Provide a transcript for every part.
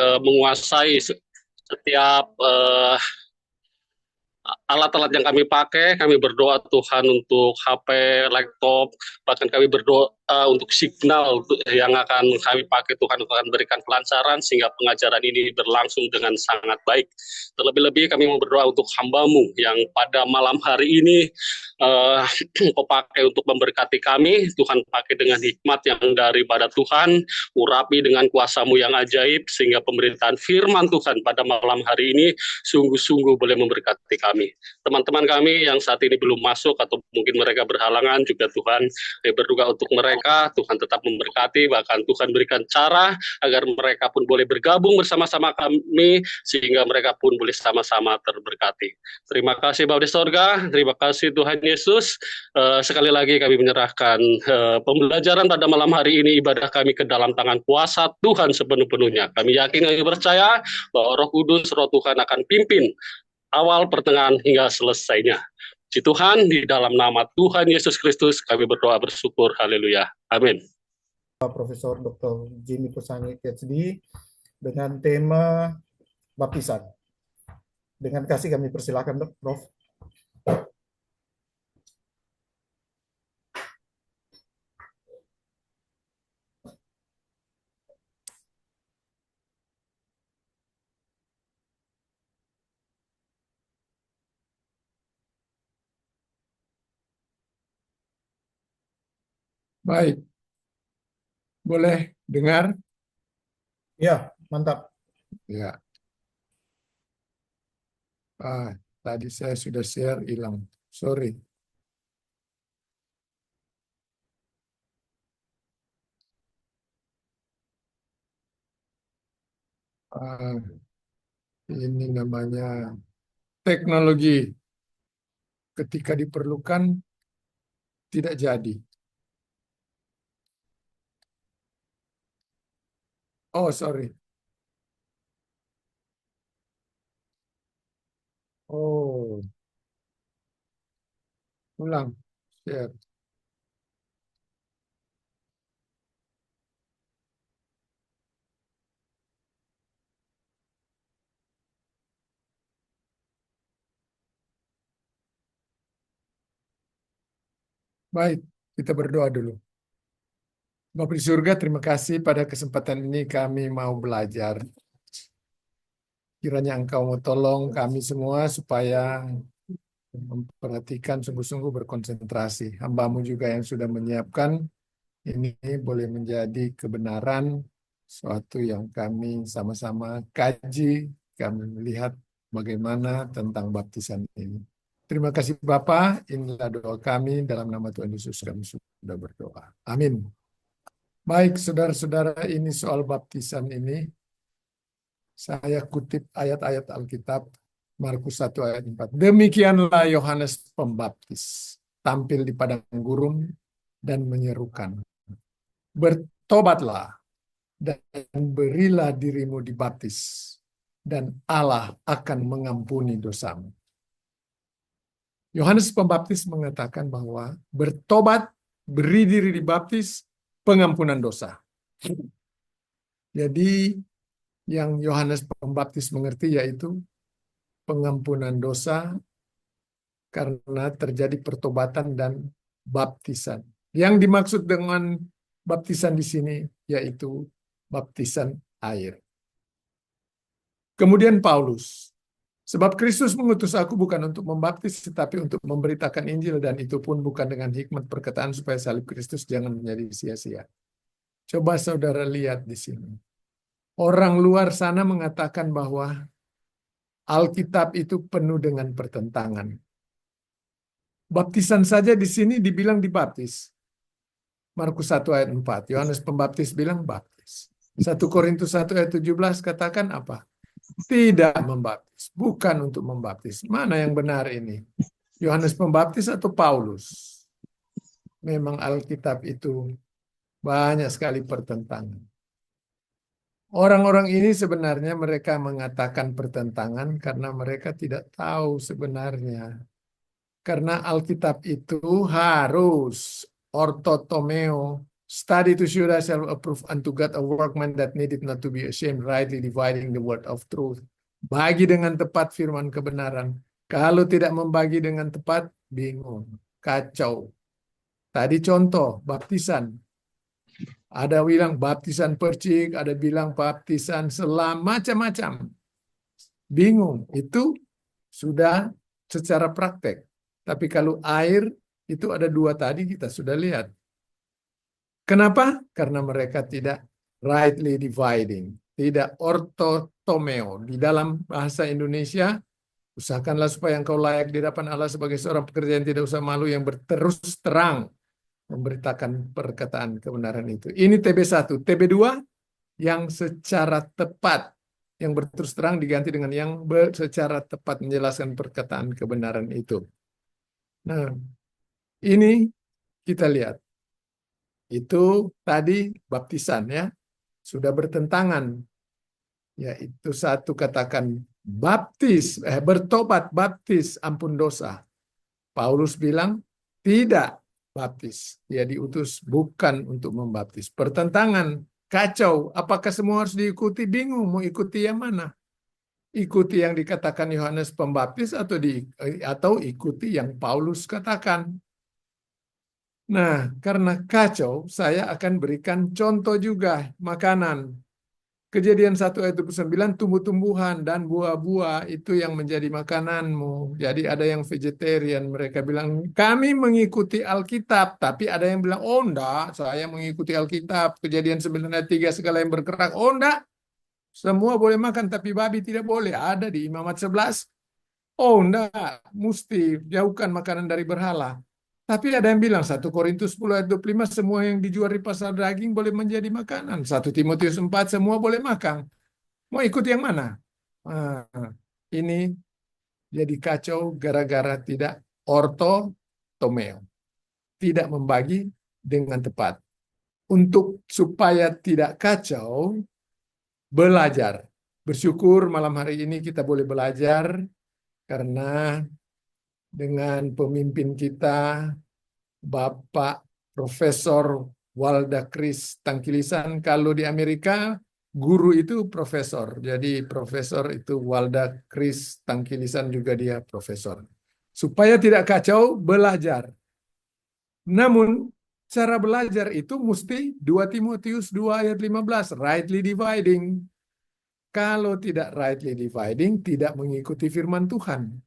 menguasai setiap alat-alat yang kami pakai. Kami berdoa Tuhan untuk HP, laptop, bahkan kami berdoa untuk signal yang akan kami pakai. Tuhan akan berikan kelancaran sehingga pengajaran ini berlangsung dengan sangat baik. Terlebih-lebih kami mau berdoa untuk hamba-Mu yang pada malam hari ini Kau pakai untuk memberkati kami. Tuhan pakai dengan hikmat yang daripada Tuhan, urapi dengan kuasa-Mu yang ajaib, sehingga pemberitaan firman Tuhan pada malam hari ini sungguh-sungguh boleh memberkati kami. Teman-teman kami yang saat ini belum masuk atau mungkin mereka berhalangan juga Tuhan, berdoa untuk mereka, Tuhan tetap memberkati, bahkan Tuhan berikan cara agar mereka pun boleh bergabung bersama-sama kami, sehingga mereka pun boleh sama-sama terberkati. Terima kasih Bapa di sorga, terima kasih Tuhan Yesus. Sekali lagi kami menyerahkan pembelajaran pada malam hari ini, ibadah kami ke dalam tangan kuasa Tuhan sepenuh-penuhnya. Kami yakin, kami percaya bahwa Roh Kudus, Roh Tuhan akan pimpin awal, pertengahan, hingga selesainya. Puji Tuhan, di dalam nama Tuhan Yesus Kristus kami berdoa bersyukur. Haleluya. Amin. Profesor Dr. Jimmy Pesangi PhD dengan tema baptisan. Dengan kasih kami persilakan, Prof. Baik, boleh dengar? Ya, mantap. Ya. Tadi saya sudah share, hilang. Sorry. Ini namanya teknologi. Ketika diperlukan, tidak jadi. Oh, sorry. Oh, ulang. Share. Baik, kita berdoa dulu. Bapa di surga, terima kasih pada kesempatan ini kami mau belajar. Kiranya Engkau mau tolong kami semua supaya memperhatikan, sungguh-sungguh berkonsentrasi. Hamba-Mu juga yang sudah menyiapkan, ini boleh menjadi kebenaran, suatu yang kami sama-sama kaji, kami melihat bagaimana tentang baptisan ini. Terima kasih Bapa, inilah doa kami, dalam nama Tuhan Yesus kami sudah berdoa. Amin. Baik, saudara-saudara, ini soal baptisan ini, saya kutip ayat-ayat Alkitab, Markus 1 ayat 4. Demikianlah Yohanes Pembaptis, tampil di padang gurun dan menyerukan, bertobatlah dan berilah dirimu dibaptis, dan Allah akan mengampuni dosamu. Yohanes Pembaptis mengatakan bahwa bertobat, beri diri dibaptis, pengampunan dosa. Jadi yang Yohanes Pembaptis mengerti yaitu pengampunan dosa karena terjadi pertobatan dan baptisan. Yang dimaksud dengan baptisan di sini yaitu baptisan air. Kemudian Paulus, sebab Kristus mengutus aku bukan untuk membaptis, tetapi untuk memberitakan Injil, dan itu pun bukan dengan hikmat perkataan supaya salib Kristus jangan menjadi sia-sia. Coba saudara lihat di sini. Orang luar sana mengatakan bahwa Alkitab itu penuh dengan pertentangan. Baptisan saja di sini dibilang dibaptis. Markus 1 ayat 4. Yohanes Pembaptis bilang baptis. 1 Korintus 1 ayat 17 katakan apa? Tidak membaptis. Bukan untuk membaptis. Mana yang benar ini? Yohanes Pembaptis atau Paulus? Memang Alkitab itu banyak sekali pertentangan. Orang-orang ini sebenarnya mereka mengatakan pertentangan karena mereka tidak tahu sebenarnya. Karena Alkitab itu harus ortotomeo Study to show thyself approved unto God, a workman that needed not to be ashamed, rightly dividing the word of truth. Bagi dengan tepat firman kebenaran. Kalau tidak membagi dengan tepat, bingung, kacau. Tadi contoh, baptisan. Ada bilang baptisan percik, ada bilang baptisan selam, macam-macam. Bingung, itu sudah secara praktek. Tapi kalau air, itu ada dua tadi kita sudah lihat. Kenapa? Karena mereka tidak rightly dividing, tidak ortotomeo. Di dalam bahasa Indonesia, usahakanlah supaya engkau layak di hadapan Allah sebagai seorang pekerja yang tidak usah malu, yang berterus terang memberitakan perkataan kebenaran itu. Ini TB1. TB2 yang secara tepat, yang berterus terang diganti dengan yang secara tepat menjelaskan perkataan kebenaran itu. Nah, ini kita lihat. Itu tadi baptisan ya, sudah bertentangan. Yaitu satu katakan bertobat, baptis, ampun dosa. Paulus bilang tidak baptis. Dia diutus bukan untuk membaptis. Pertentangan, kacau. Apakah semua harus diikuti? Bingung mau ikuti yang mana? Ikuti yang dikatakan Yohanes Pembaptis atau ikuti yang Paulus katakan. Nah, karena kacau, saya akan berikan contoh juga makanan. Kejadian 1 ayat 29, tumbuh-tumbuhan dan buah-buah itu yang menjadi makananmu. Jadi ada yang vegetarian, mereka bilang, kami mengikuti Alkitab. Tapi ada yang bilang, oh enggak, saya mengikuti Alkitab. Kejadian 9 ayat 3, segala yang bergerak. Oh enggak, semua boleh makan, tapi babi tidak boleh. Ada di Imamat 11. Oh enggak, mesti jauhkan makanan dari berhala. Tapi ada yang bilang 1 Korintus 10 ayat 25 semua yang dijual di pasar daging boleh menjadi makanan. 1 Timotius 4 semua boleh makan. Mau ikut yang mana? Ini jadi kacau gara-gara tidak ortotomeo. Tidak membagi dengan tepat. Untuk supaya tidak kacau, belajar. Bersyukur malam hari ini kita boleh belajar karena dengan pemimpin kita, Bapak Profesor Walda Kris Tangkilisan. Kalau di Amerika, guru itu profesor. Jadi profesor itu Walda Kris Tangkilisan juga dia profesor. Supaya tidak kacau, belajar. Namun, cara belajar itu mesti 2 Timotius 2 ayat 15, rightly dividing. Kalau tidak rightly dividing, tidak mengikuti firman Tuhan.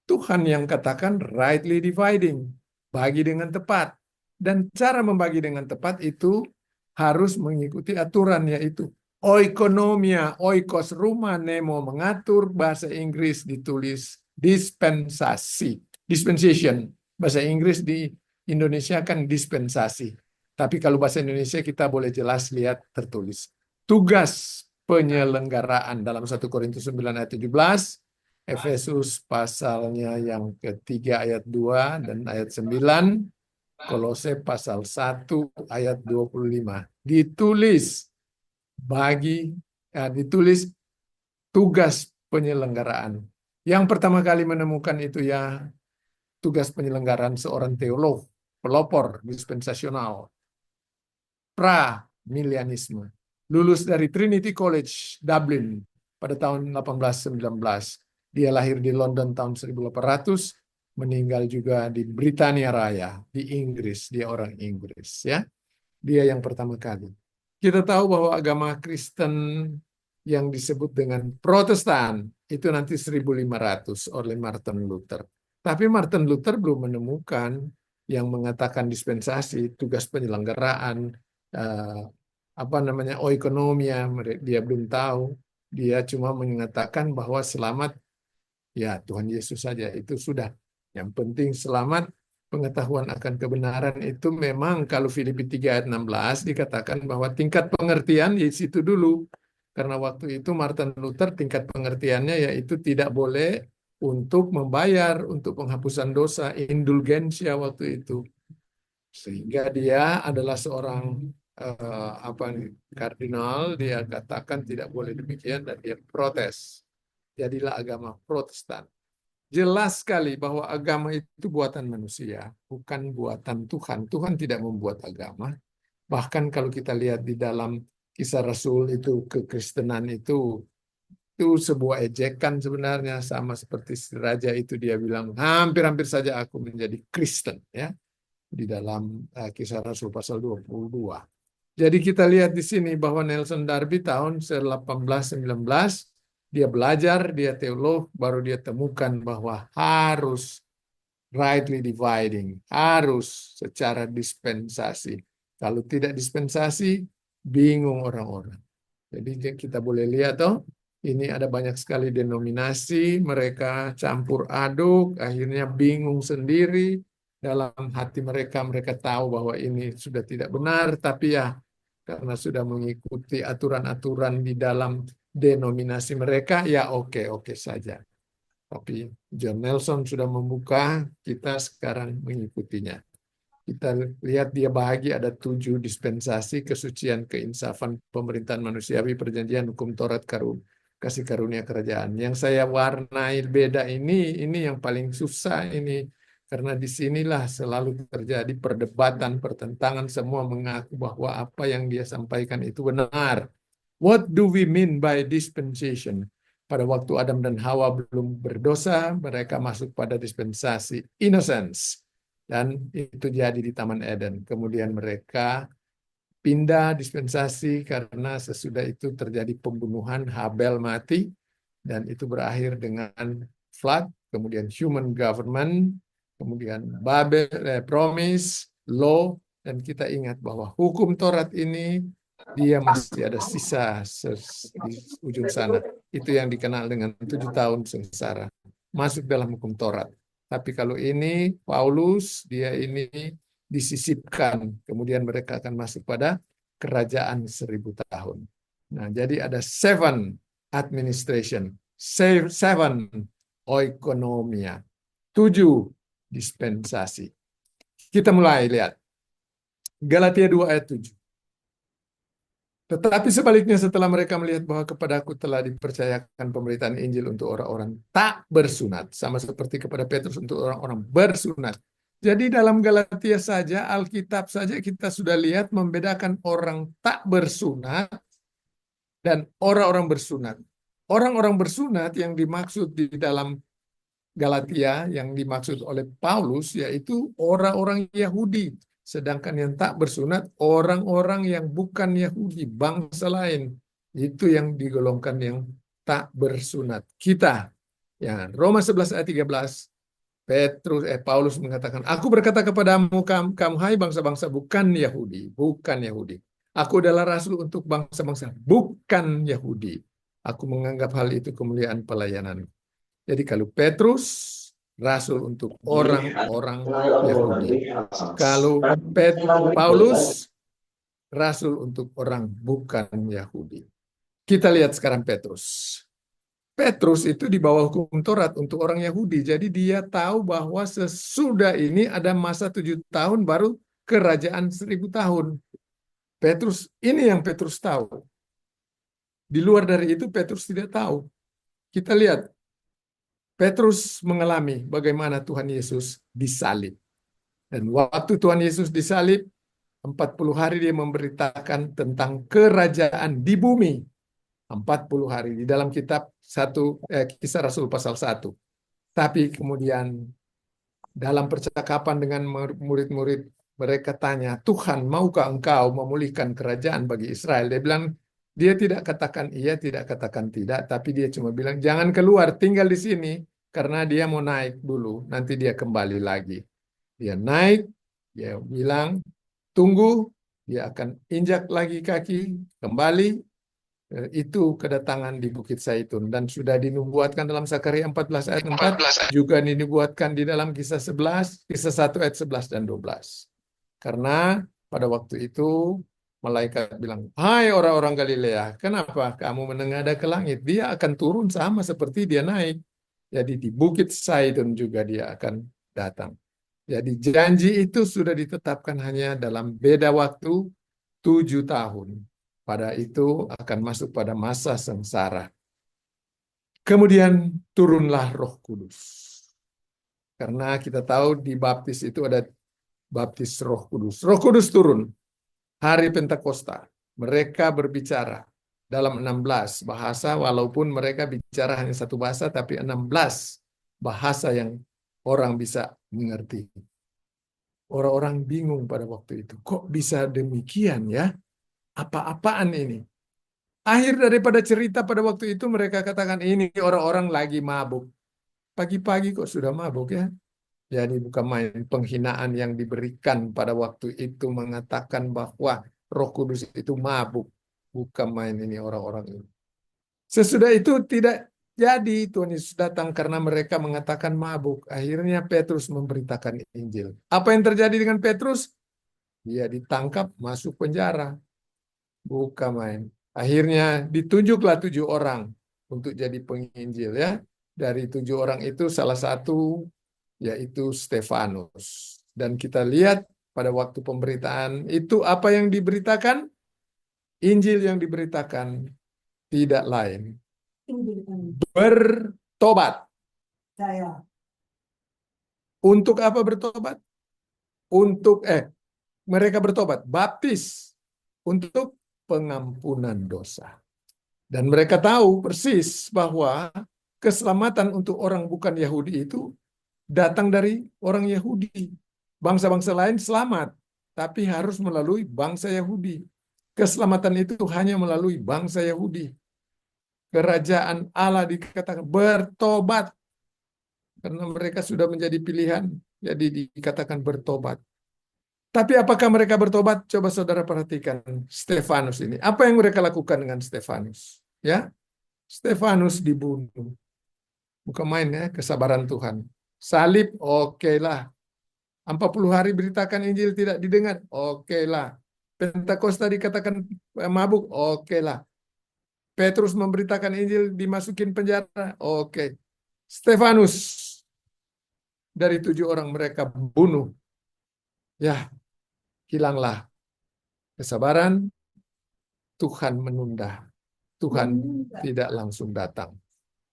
Tuhan yang katakan rightly dividing, bagi dengan tepat. Dan cara membagi dengan tepat itu harus mengikuti aturan, yaitu oikonomia, oikos rumah nemo, mengatur. Bahasa Inggris ditulis dispensasi, dispensation. Bahasa Inggris di Indonesia kan dispensasi. Tapi kalau bahasa Indonesia kita boleh jelas lihat tertulis. Tugas penyelenggaraan dalam 1 Korintus 9 ayat 17, Efesus pasalnya yang ketiga ayat 2 dan ayat 9, Kolose pasal 1 ayat 25. Ditulis ditulis tugas penyelenggaraan. Yang pertama kali menemukan itu ya tugas penyelenggaraan seorang teolog, pelopor dispensasional, pra-milianisme. Lulus dari Trinity College, Dublin pada tahun 1819. Dia lahir di London tahun 1800, meninggal juga di Britania Raya, di Inggris. Dia orang Inggris, ya. Dia yang pertama kali. Kita tahu bahwa agama Kristen yang disebut dengan Protestan itu nanti 1500 oleh Martin Luther. Tapi Martin Luther belum menemukan yang mengatakan dispensasi, tugas penyelenggaraan, oikonomia, dia belum tahu. Dia cuma mengatakan bahwa selamat ya Tuhan Yesus saja, itu sudah. Yang penting selamat, pengetahuan akan kebenaran itu memang kalau Filipi 3 ayat 16 dikatakan bahwa tingkat pengertian di situ dulu. Karena waktu itu Martin Luther tingkat pengertiannya yaitu tidak boleh untuk membayar untuk penghapusan dosa, indulgensia waktu itu. Sehingga dia adalah seorang kardinal, dia katakan tidak boleh demikian dan dia protes. Jadilah agama Protestan. Jelas sekali bahwa agama itu buatan manusia, bukan buatan Tuhan. Tuhan tidak membuat agama. Bahkan kalau kita lihat di dalam Kisah Rasul itu, kekristenan itu sebuah ejekan sebenarnya, sama seperti si raja itu, dia bilang hampir-hampir saja aku menjadi Kristen, ya, di dalam Kisah Rasul pasal 22. Jadi kita lihat di sini bahwa Nelson Darby tahun 1819 dia belajar, dia teolog, baru dia temukan bahwa harus rightly dividing, harus secara dispensasi. Kalau tidak dispensasi, bingung orang-orang. Jadi kita boleh lihat toh, ini ada banyak sekali denominasi, mereka campur aduk, akhirnya bingung sendiri. Dalam hati mereka, mereka tahu bahwa ini sudah tidak benar, tapi ya karena sudah mengikuti aturan-aturan di dalam denominasi mereka, ya oke-oke saja. Tapi John Nelson sudah membuka, kita sekarang mengikutinya. Kita lihat dia bahagia ada 7 dispensasi: kesucian, keinsafan, pemerintahan manusiawi, perjanjian, hukum Taurat, kasih karunia kerajaan. Yang saya warnai beda ini yang paling susah ini. Karena disinilah selalu terjadi perdebatan, pertentangan, semua mengaku bahwa apa yang dia sampaikan itu benar. What do we mean by dispensation? Pada waktu Adam dan Hawa belum berdosa, mereka masuk pada dispensasi innocence. Dan itu jadi di Taman Eden. Kemudian mereka pindah dispensasi karena sesudah itu terjadi pembunuhan, Habel mati, dan itu berakhir dengan flood, kemudian human government, kemudian Babel, promise, law, dan kita ingat bahwa hukum Taurat ini dia masih ada sisa di ujung sana. Itu yang dikenal dengan 7 tahun sengsara. Masuk dalam hukum Taurat. Tapi kalau ini Paulus, dia ini disisipkan. Kemudian mereka akan masuk pada kerajaan 1000 tahun. Nah, jadi ada 7 administration, 7 oikonomia, 7 dispensasi. Kita mulai lihat. Galatia 2 ayat 7. Tetapi sebaliknya setelah mereka melihat bahwa kepadaku telah dipercayakan pemberitaan Injil untuk orang-orang tak bersunat, sama seperti kepada Petrus untuk orang-orang bersunat. Jadi dalam Galatia saja, Alkitab saja kita sudah lihat membedakan orang tak bersunat dan orang-orang bersunat. Orang-orang bersunat yang dimaksud di dalam Galatia, yang dimaksud oleh Paulus, yaitu orang-orang Yahudi. Sedangkan yang tak bersunat, orang-orang yang bukan Yahudi, bangsa lain. Itu yang digolongkan yang tak bersunat. Kita, ya, Roma 11 ayat 13, Paulus mengatakan, aku berkata kepadamu, kamu hai bangsa-bangsa bukan Yahudi, bukan Yahudi. Aku adalah rasul untuk bangsa-bangsa bukan Yahudi. Aku menganggap hal itu kemuliaan pelayanan. Jadi kalau Petrus, rasul untuk orang-orang Yahudi. Kalau Paulus, rasul untuk orang bukan Yahudi. Kita lihat sekarang Petrus. Petrus itu di bawah hukum Taurat untuk orang Yahudi. Jadi dia tahu bahwa sesudah ini ada masa 7 tahun baru kerajaan 1000 tahun. Petrus, ini yang Petrus tahu. Di luar dari itu Petrus tidak tahu. Kita lihat. Petrus mengalami bagaimana Tuhan Yesus disalib. Dan waktu Tuhan Yesus disalib, 40 hari dia memberitakan tentang kerajaan di bumi. 40 hari di dalam kitab Kisah Rasul pasal 1. Tapi kemudian dalam percakapan dengan murid-murid, mereka tanya, Tuhan, maukah engkau memulihkan kerajaan bagi Israel? Dia bilang, dia tidak katakan iya, tidak katakan tidak, tapi dia cuma bilang, jangan keluar, tinggal di sini, karena dia mau naik dulu, nanti dia kembali lagi. Dia naik, dia bilang, tunggu, dia akan injak lagi kaki, kembali, itu kedatangan di Bukit Zaitun. Dan sudah dinubuatkan dalam Zakaria 14 ayat 4, juga dinubuatkan di dalam kisah 1 ayat 11 dan 12. Karena pada waktu itu, malaikat bilang, hai orang-orang Galilea, kenapa kamu menengadah ke langit? Dia akan turun sama seperti dia naik. Jadi di Bukit Zaitun juga dia akan datang. Jadi janji itu sudah ditetapkan hanya dalam beda waktu 7 tahun. Pada itu akan masuk pada masa sengsara. Kemudian turunlah Roh Kudus. Karena kita tahu di baptis itu ada baptis Roh Kudus. Roh Kudus turun. hari Pentakosta, mereka berbicara dalam 16 bahasa, walaupun mereka bicara hanya satu bahasa, tapi 16 bahasa yang orang bisa mengerti. Orang-orang bingung pada waktu itu. Kok bisa demikian ya? Apa-apaan ini? Akhir daripada cerita pada waktu itu mereka katakan ini orang-orang lagi mabuk. Pagi-pagi kok sudah mabuk ya? Jadi bukan main penghinaan yang diberikan pada waktu itu mengatakan bahwa Roh Kudus itu mabuk. Bukan main ini orang-orang ini. Sesudah itu tidak jadi Tuhan Yesus datang karena mereka mengatakan mabuk. Akhirnya Petrus memberitakan Injil. Apa yang terjadi dengan Petrus? Dia ditangkap, masuk penjara. Bukan main. Akhirnya ditunjuklah 7 orang untuk jadi penginjil ya. Dari 7 orang itu salah satu yaitu Stefanus. Dan kita lihat pada waktu pemberitaan itu apa yang diberitakan? Injil yang diberitakan tidak lain. Bertobat. Untuk apa bertobat? Untuk mereka bertobat, baptis untuk pengampunan dosa. Dan mereka tahu persis bahwa keselamatan untuk orang bukan Yahudi itu datang dari orang Yahudi. Bangsa-bangsa lain selamat, tapi harus melalui bangsa Yahudi. Keselamatan itu hanya melalui bangsa Yahudi. Kerajaan Allah dikatakan bertobat. Karena mereka sudah menjadi pilihan, jadi dikatakan bertobat. Tapi apakah mereka bertobat? Coba saudara perhatikan Stefanus ini. Apa yang mereka lakukan dengan Stefanus? Ya, Stefanus dibunuh. Bukan main ya, kesabaran Tuhan. Salib, oke lah. 40 hari beritakan Injil tidak didengar, oke lah. Pentakosta dikatakan mabuk, oke lah. Petrus memberitakan Injil dimasukin penjara, oke. Stefanus dari 7 orang mereka bunuh. Ya, hilanglah kesabaran, Tuhan menunda. Tuhan tidak langsung datang.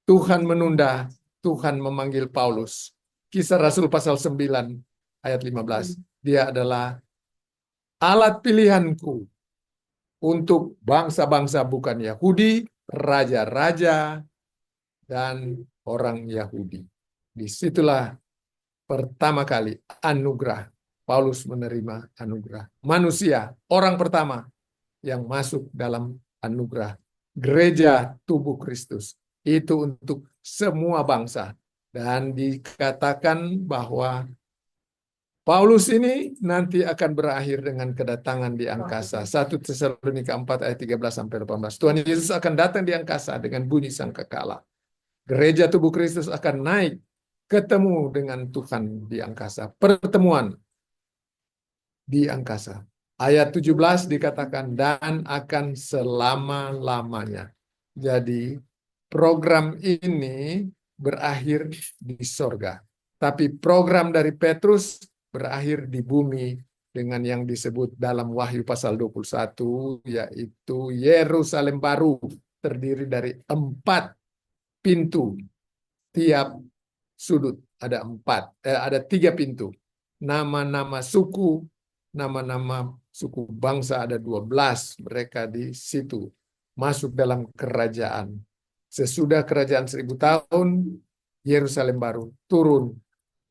Tuhan menunda, Tuhan memanggil Paulus. Kisah Rasul pasal 9 ayat 15. Dia adalah alat pilihanku untuk bangsa-bangsa bukan Yahudi, raja-raja, dan orang Yahudi. Disitulah pertama kali anugerah. Paulus menerima anugerah. Manusia, orang pertama yang masuk dalam anugerah. Gereja tubuh Kristus. Itu untuk semua bangsa. Dan dikatakan bahwa Paulus ini nanti akan berakhir dengan kedatangan di angkasa. 1 Tesalonika 4 ayat 13-18. Tuhan Yesus akan datang di angkasa dengan bunyi sangkakala. Gereja tubuh Kristus akan naik ketemu dengan Tuhan di angkasa. Pertemuan di angkasa. Ayat 17 dikatakan dan akan selama-lamanya. Jadi program ini berakhir di sorga. Tapi program dari Petrus berakhir di bumi dengan yang disebut dalam Wahyu pasal 21, yaitu Yerusalem baru, terdiri dari 4 pintu. Tiap sudut ada 3 pintu. Nama-nama suku, nama-nama suku bangsa ada 12. Mereka di situ masuk dalam kerajaan. Sesudah kerajaan 1000 tahun, Yerusalem baru turun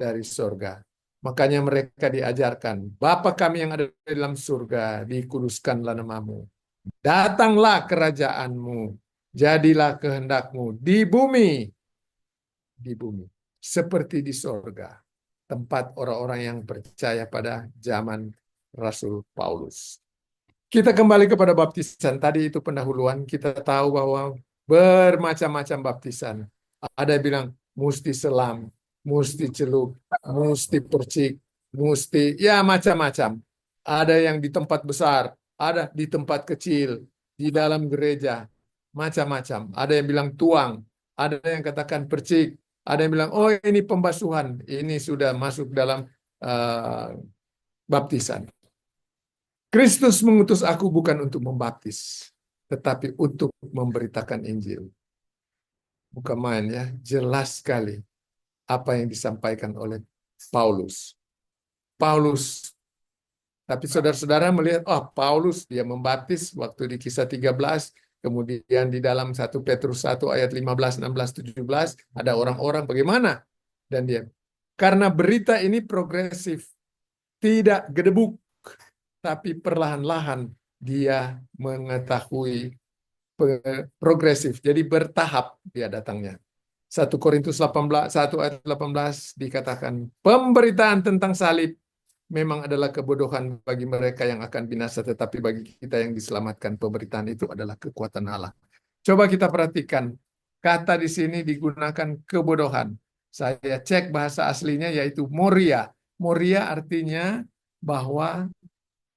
dari surga. Makanya mereka diajarkan, Bapa kami yang ada di dalam surga, dikuduskanlah namamu. Datanglah kerajaanmu, jadilah kehendakmu di bumi, seperti di surga. Tempat orang-orang yang percaya pada zaman Rasul Paulus. Kita kembali kepada baptisan. Tadi itu pendahuluan, kita tahu bahwa bermacam-macam baptisan. Ada yang bilang, mesti selam, mesti celup, mesti percik, mesti, ya macam-macam. Ada yang di tempat besar, ada di tempat kecil, di dalam gereja, macam-macam. Ada yang bilang tuang, ada yang katakan percik, ada yang bilang, oh ini pembasuhan, ini sudah masuk dalam baptisan. Kristus mengutus aku bukan untuk membaptis, tetapi untuk memberitakan Injil. Bukan main ya, jelas sekali apa yang disampaikan oleh Paulus. Paulus Tapi saudara-saudara melihat, oh Paulus dia membaptis waktu di Kisah 13, kemudian di dalam 1 Petrus 1 ayat 15, 16, 17, ada orang-orang bagaimana? Dan dia, karena berita ini progresif, tidak gedebuk, tapi perlahan-lahan dia mengetahui progresif. Jadi bertahap dia datangnya. 1 Korintus 18, 1 ayat 18 dikatakan, pemberitaan tentang salib memang adalah kebodohan bagi mereka yang akan binasa, tetapi bagi kita yang diselamatkan, pemberitaan itu adalah kekuatan Allah. Coba kita perhatikan, kata di sini digunakan kebodohan. Saya cek bahasa aslinya yaitu moria. Moria artinya bahwa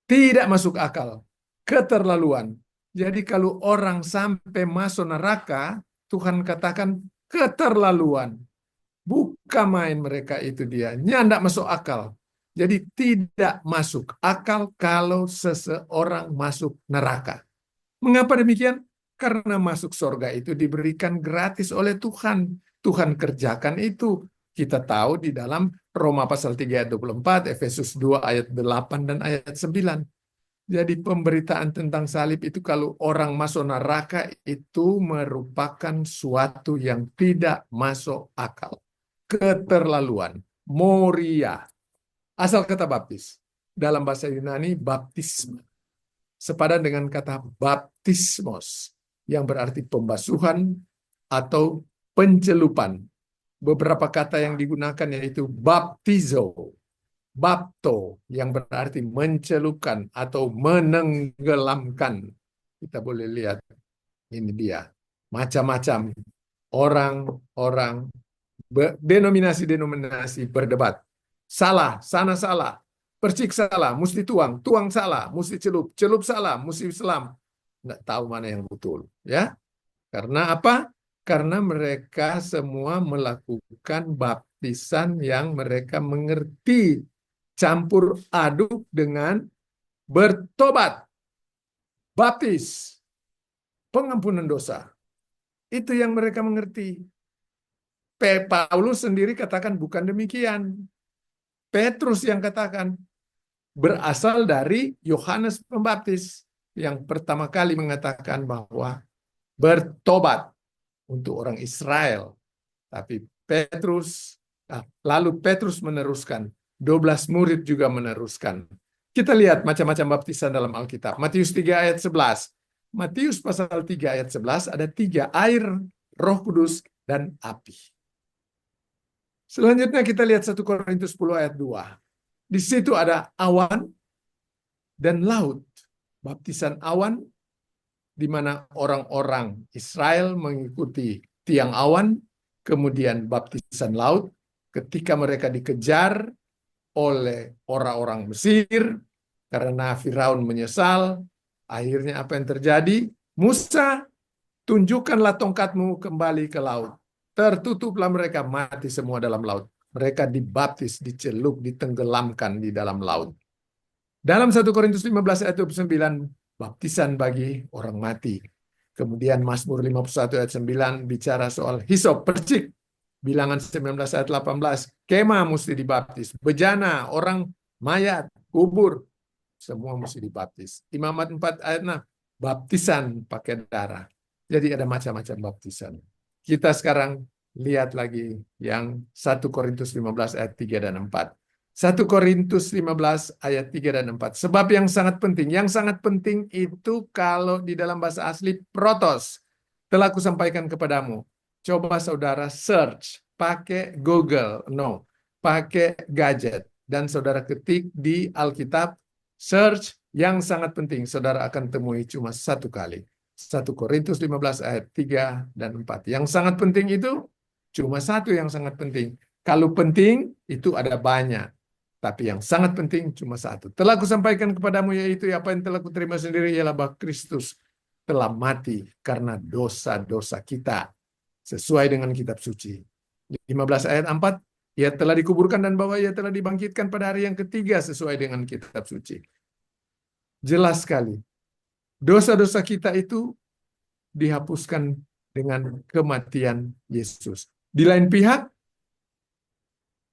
tidak masuk akal, keterlaluan. Jadi kalau orang sampai masuk neraka, Tuhan katakan keterlaluan. Bukan main mereka itu dia. Nyandak masuk akal. Jadi tidak masuk akal kalau seseorang masuk neraka. Mengapa demikian? Karena masuk surga itu diberikan gratis oleh Tuhan. Tuhan kerjakan itu. Kita tahu di dalam Roma pasal 3 ayat 24, Efesus 2 ayat 8 dan ayat 9. Jadi pemberitaan tentang salib itu kalau orang masuk neraka itu merupakan suatu yang tidak masuk akal. Keterlaluan. Moria. Asal kata baptis. Dalam bahasa Yunani, baptisme. Sepadan dengan kata baptismos, yang berarti pembasuhan atau pencelupan. Beberapa kata yang digunakan yaitu baptizo, bapto, yang berarti mencelupkan atau menenggelamkan. Kita boleh lihat, ini dia. Macam-macam orang-orang, denominasi-denominasi berdebat. Salah, sana salah, percik salah, mesti tuang, tuang salah, mesti celup, celup salah, mesti selam. Nggak tahu mana yang betul, ya? Karena apa? Karena mereka semua melakukan baptisan yang mereka mengerti, campur aduk dengan bertobat, baptis, pengampunan dosa. Itu yang mereka mengerti. Paulus sendiri katakan bukan demikian. Petrus yang katakan berasal dari Yohanes Pembaptis yang pertama kali mengatakan bahwa bertobat untuk orang Israel. Tapi lalu Petrus meneruskan, 12 murid juga meneruskan. Kita lihat macam-macam baptisan dalam Alkitab. Matius 3 ayat 11. Matius pasal 3 ayat 11 ada 3, air, Roh Kudus, dan api. Selanjutnya kita lihat 1 Korintus 10 ayat 2. Di situ ada awan dan laut. Baptisan awan, di mana orang-orang Israel mengikuti tiang awan, kemudian baptisan laut, ketika mereka dikejar oleh orang-orang Mesir, karena Firaun menyesal, akhirnya apa yang terjadi? Musa, tunjukkanlah tongkatmu kembali ke laut. Tertutuplah mereka, mati semua dalam laut. Mereka dibaptis, dicelup, ditenggelamkan di dalam laut. Dalam 1 Korintus 15 ayat 29, baptisan bagi orang mati. Kemudian Mazmur 51 ayat 9 bicara soal hisop, percik. Bilangan 19 ayat 18, kemah mesti dibaptis. Bejana, orang mayat, kubur, semua mesti dibaptis. Imamat 4 ayat 6, baptisan pakai darah. Jadi ada macam-macam baptisan. Kita sekarang lihat lagi yang 1 Korintus 15 ayat 3 dan 4. 1 Korintus 15 ayat 3 dan 4. Sebab yang sangat penting itu kalau di dalam bahasa asli protos. Telah kusampaikan kepadamu. Coba saudara search, pakai Google, pakai gadget. Dan saudara ketik di Alkitab, search yang sangat penting. Saudara akan temui cuma satu kali. 1 Korintus 15 ayat 3 dan 4. Yang sangat penting itu cuma satu yang sangat penting. Kalau penting itu ada banyak. Tapi yang sangat penting cuma satu. Telah kusampaikan kepadamu yaitu apa yang telah kuterima sendiri ialah bahwa Kristus telah mati karena dosa-dosa kita. Sesuai dengan kitab suci. 15 ayat 4. Ia telah dikuburkan dan bahwa ia telah dibangkitkan pada hari yang ketiga sesuai dengan kitab suci. Jelas sekali. Dosa-dosa kita itu dihapuskan dengan kematian Yesus. Di lain pihak,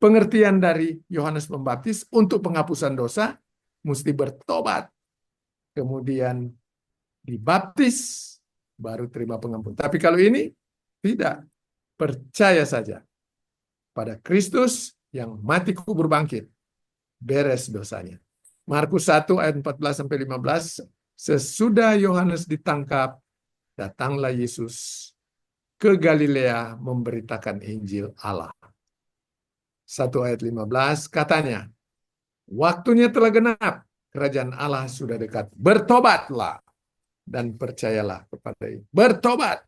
pengertian dari Yohanes Pembaptis untuk penghapusan dosa mesti bertobat, kemudian dibaptis, baru terima pengampunan. Tapi kalau ini tidak, percaya saja pada Kristus yang mati kubur bangkit, beres dosanya. Markus 1 ayat 14-15, sesudah Yohanes ditangkap, datanglah Yesus ke Galilea memberitakan Injil Allah. 1 ayat 15 katanya, waktunya telah genap, kerajaan Allah sudah dekat. Bertobatlah dan percayalah kepada ini. Bertobat.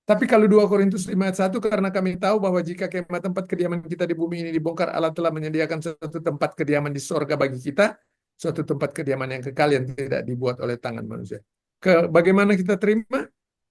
Tapi kalau 2 Korintus 5 ayat 1, karena kami tahu bahwa jika kemah tempat kediaman kita di bumi ini dibongkar, Allah telah menyediakan suatu tempat kediaman di sorga bagi kita, suatu tempat kediaman yang kekal yang tidak dibuat oleh tangan manusia. Bagaimana kita terima?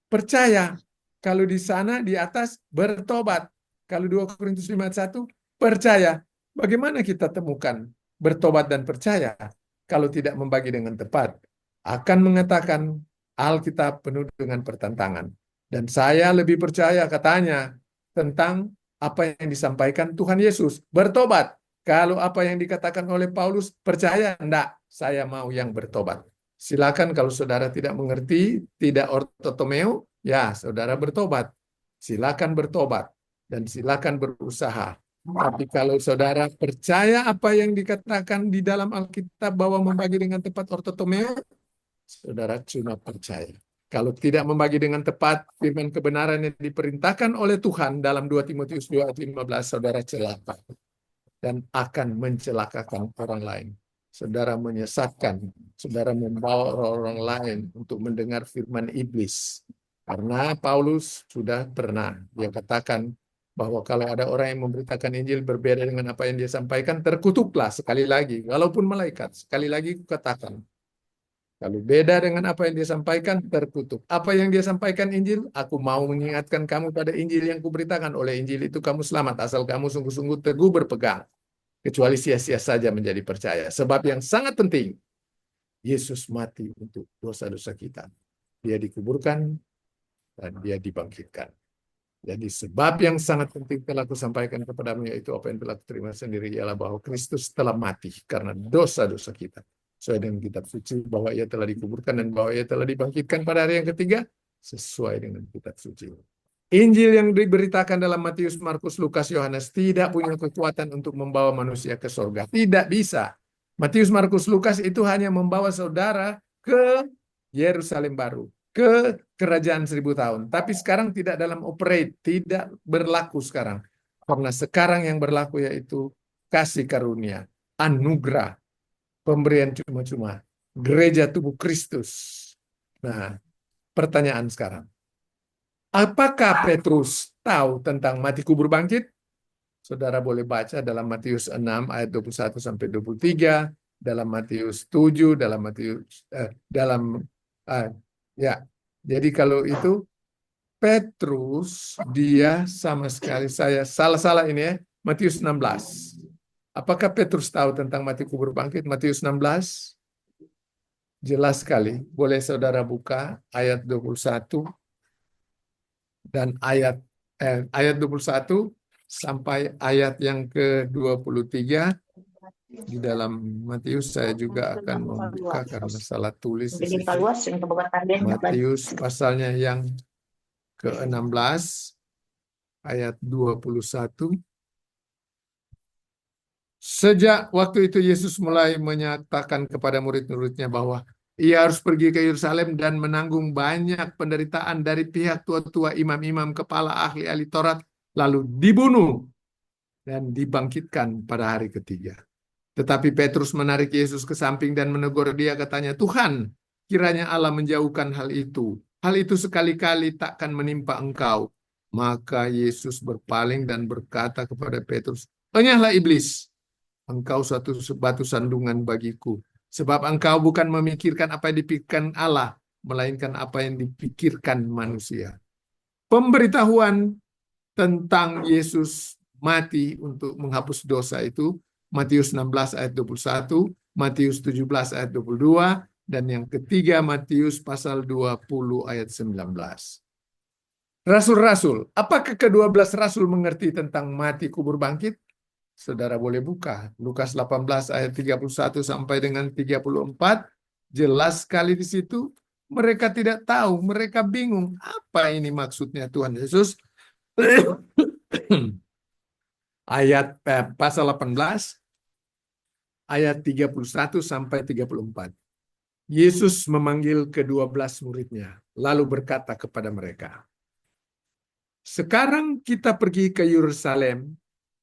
Percaya. Kalau di sana, di atas, bertobat. Kalau 2 Korintus 5 ayat 1, percaya. Bagaimana kita temukan bertobat dan percaya? Kalau tidak membagi dengan tepat, akan mengatakan Alkitab penuh dengan pertentangan. Dan saya lebih percaya katanya tentang apa yang disampaikan Tuhan Yesus. Bertobat. Kalau apa yang dikatakan oleh Paulus, percaya? Enggak, saya mau yang bertobat. Silakan kalau saudara tidak mengerti, tidak ortotomeo, ya saudara bertobat. Silakan bertobat. Dan silakan berusaha. Tapi kalau saudara percaya apa yang dikatakan di dalam Alkitab bahwa membagi dengan tepat ortotomeo, saudara cuma percaya. Kalau tidak membagi dengan tepat firman kebenaran yang diperintahkan oleh Tuhan dalam 2 Timotius 2 ayat 15, saudara celaka dan akan mencelakakan orang lain. Saudara menyesatkan, saudara membawa orang lain untuk mendengar firman iblis. Karena Paulus sudah pernah, dia katakan bahwa kalau ada orang yang memberitakan Injil berbeda dengan apa yang dia sampaikan, terkutuklah sekali lagi. Walaupun malaikat, sekali lagi katakan. Kalau beda dengan apa yang dia sampaikan, terkutuk. Apa yang dia sampaikan Injil, aku mau mengingatkan kamu pada Injil yang kuberitakan. Oleh Injil itu kamu selamat, asal kamu sungguh-sungguh teguh berpegang. Kecuali sia-sia saja menjadi percaya. Sebab yang sangat penting, Yesus mati untuk dosa-dosa kita. Dia dikuburkan, dan dia dibangkitkan. Jadi sebab yang sangat penting telah kusampaikan kepadamu, yaitu apa yang telah kuterima sendiri, ialah bahwa Kristus telah mati karena dosa-dosa kita. Sesuai dengan kitab suci, bahwa ia telah dikuburkan dan bahwa ia telah dibangkitkan pada hari yang ketiga, sesuai dengan kitab suci. Injil yang diberitakan dalam Matius, Markus, Lukas, Yohanes tidak punya kekuatan untuk membawa manusia ke surga. Tidak bisa. Matius, Markus, Lukas itu hanya membawa saudara ke Yerusalem baru, ke kerajaan 1000 tahun. Tapi sekarang tidak dalam operate, tidak berlaku sekarang. Karena sekarang yang berlaku yaitu kasih karunia, anugerah, pemberian cuma-cuma, gereja tubuh Kristus. Nah, pertanyaan sekarang. Apakah Petrus tahu tentang mati kubur bangkit? Saudara boleh baca dalam Matius 6 ayat 21-23, dalam Matius 7, ya. Jadi kalau itu Petrus, dia sama sekali, saya salah ini ya, Matius 16. Apakah Petrus tahu tentang mati kubur bangkit? Matius 16. Jelas sekali. Boleh saudara buka ayat 21 dan ayat 21 sampai ayat yang ke-23 di dalam Matius. Saya juga akan membuka karena salah tulis di situ. Matius pasalnya yang ke-16 ayat 21. Sejak waktu itu Yesus mulai menyatakan kepada murid-muridnya bahwa ia harus pergi ke Yerusalem dan menanggung banyak penderitaan dari pihak tua-tua, imam-imam, kepala ahli-ahli Taurat, lalu dibunuh dan dibangkitkan pada hari ketiga. Tetapi Petrus menarik Yesus ke samping dan menegur dia, katanya, Tuhan, kiranya Allah menjauhkan hal itu. Hal itu sekali-kali takkan menimpa engkau. Maka Yesus berpaling dan berkata kepada Petrus, enyahlah iblis. Engkau suatu batu sandungan bagiku. Sebab engkau bukan memikirkan apa yang dipikirkan Allah, melainkan apa yang dipikirkan manusia. Pemberitahuan tentang Yesus mati untuk menghapus dosa itu, Matius 16 ayat 21, Matius 17 ayat 22, dan yang ketiga Matius pasal 20 ayat 19. Rasul-rasul, apakah ke-12 rasul mengerti tentang mati kubur bangkit? Saudara boleh buka. Lukas 18 ayat 31 sampai dengan 34. Jelas sekali di situ. Mereka tidak tahu, mereka bingung. Apa ini maksudnya Tuhan Yesus? Pasal 18 ayat 31 sampai 34. Yesus memanggil ke-12 muridnya, lalu berkata kepada mereka, "Sekarang kita pergi ke Yerusalem,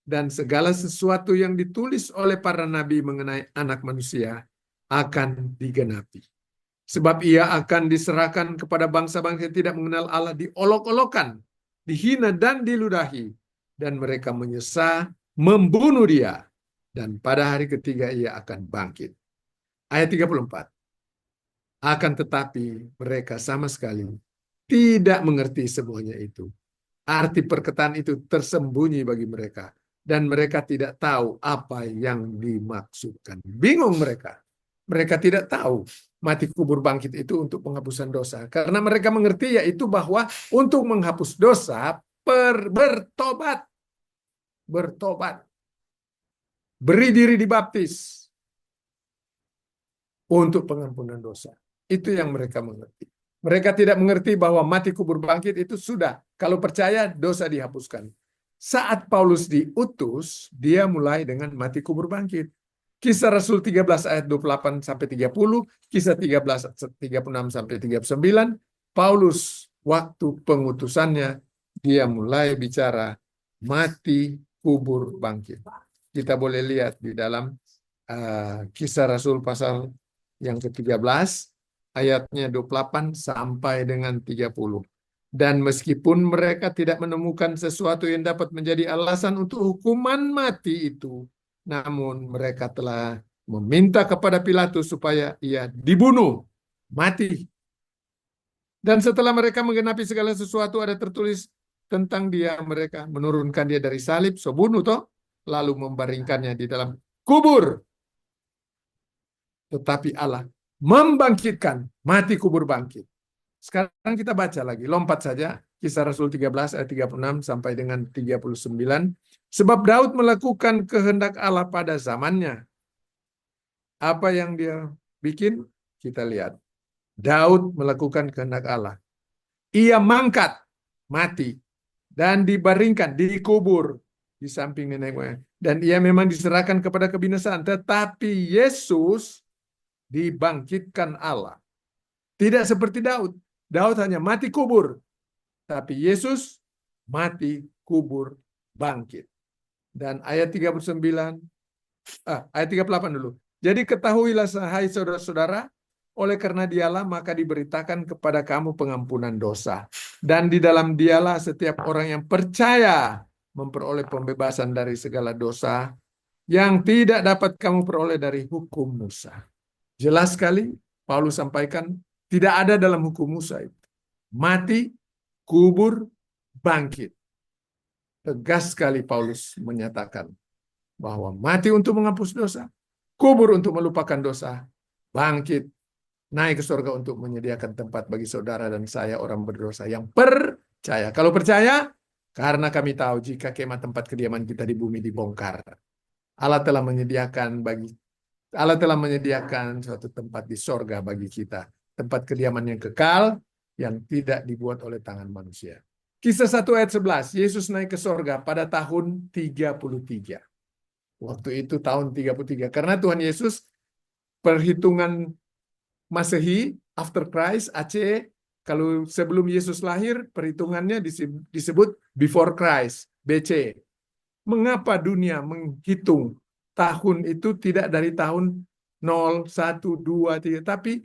dan segala sesuatu yang ditulis oleh para nabi mengenai Anak Manusia akan digenapi. Sebab ia akan diserahkan kepada bangsa-bangsa yang tidak mengenal Allah, diolok-olokkan, dihina dan diludahi, dan mereka menyesal membunuh dia, dan pada hari ketiga ia akan bangkit." Ayat 34. Akan tetapi mereka sama sekali tidak mengerti semuanya itu. Arti perkataan itu tersembunyi bagi mereka, dan mereka tidak tahu apa yang dimaksudkan. Bingung mereka. Mereka tidak tahu mati kubur bangkit itu untuk penghapusan dosa. Karena mereka mengerti yaitu bahwa untuk menghapus dosa, bertobat. Bertobat. Beri diri dibaptis untuk pengampunan dosa. Itu yang mereka mengerti. Mereka tidak mengerti bahwa mati kubur bangkit itu sudah. Kalau percaya, dosa dihapuskan. Saat Paulus diutus, dia mulai dengan mati kubur bangkit. Kisah Rasul 13 ayat 28 sampai 30, Kisah 13 36 sampai 39, Paulus waktu pengutusannya dia mulai bicara mati kubur bangkit. Kita boleh lihat di dalam Kisah Rasul pasal yang ke-13 ayatnya 28 sampai dengan 30. Dan meskipun mereka tidak menemukan sesuatu yang dapat menjadi alasan untuk hukuman mati itu, namun mereka telah meminta kepada Pilatus supaya ia dibunuh, mati. Dan setelah mereka menggenapi segala sesuatu, ada tertulis tentang dia, mereka menurunkan dia dari salib, so bunuh toh, lalu membaringkannya di dalam kubur. Tetapi Allah membangkitkan, mati kubur bangkit. Sekarang kita baca lagi, lompat saja, Kisah Rasul 13 ayat 36 sampai dengan 39. Sebab Daud melakukan kehendak Allah pada zamannya. Apa yang dia bikin? Kita lihat. Daud melakukan kehendak Allah. Ia mangkat, mati, dan dibaringkan, dikubur di samping nenek moyang. Dan ia memang diserahkan kepada kebinasaan. Tetapi Yesus dibangkitkan Allah. Tidak seperti Daud. Daud hanya mati kubur. Tapi Yesus mati kubur bangkit. Dan ayat 39, ayat 38 dulu. Jadi ketahuilah hai saudara-saudara, oleh karena dialah maka diberitakan kepada kamu pengampunan dosa. Dan di dalam dialah setiap orang yang percaya memperoleh pembebasan dari segala dosa yang tidak dapat kamu peroleh dari hukum Musa. Jelas sekali Paulus sampaikan tidak ada dalam hukum Musa itu. Mati, kubur, bangkit. Tegas sekali Paulus menyatakan bahwa mati untuk menghapus dosa, kubur untuk melupakan dosa, bangkit, naik ke surga untuk menyediakan tempat bagi saudara dan saya orang berdosa yang percaya. Kalau percaya, karena kami tahu jika kemah tempat kediaman kita di bumi dibongkar, Allah telah menyediakan suatu tempat di sorga bagi kita. Tempat kediaman yang kekal, yang tidak dibuat oleh tangan manusia. Kisah 1 ayat 11, Yesus naik ke sorga pada tahun 33. Waktu itu tahun 33. Karena Tuhan Yesus, perhitungan Masehi, after Christ, AC, kalau sebelum Yesus lahir, perhitungannya disebut before Christ, BC. Mengapa dunia menghitung tahun itu tidak dari tahun 0, 1, 2, 3, tapi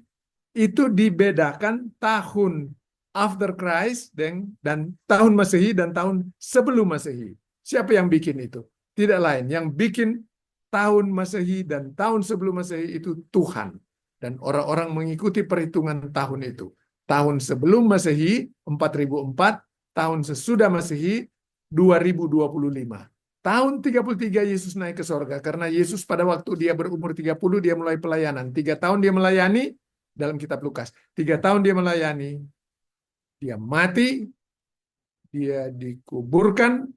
itu dibedakan tahun after Christ dan tahun Masehi dan tahun sebelum Masehi. Siapa yang bikin itu? Tidak lain. Yang bikin tahun Masehi dan tahun sebelum Masehi itu Tuhan. Dan orang-orang mengikuti perhitungan tahun itu. Tahun sebelum Masehi 4004, tahun sesudah Masehi 2025. Tahun 33 Yesus naik ke sorga. Karena Yesus pada waktu dia berumur 30, dia mulai pelayanan. 3 tahun dia melayani, dalam kitab Lukas. 3 tahun dia melayani, dia mati, dia dikuburkan,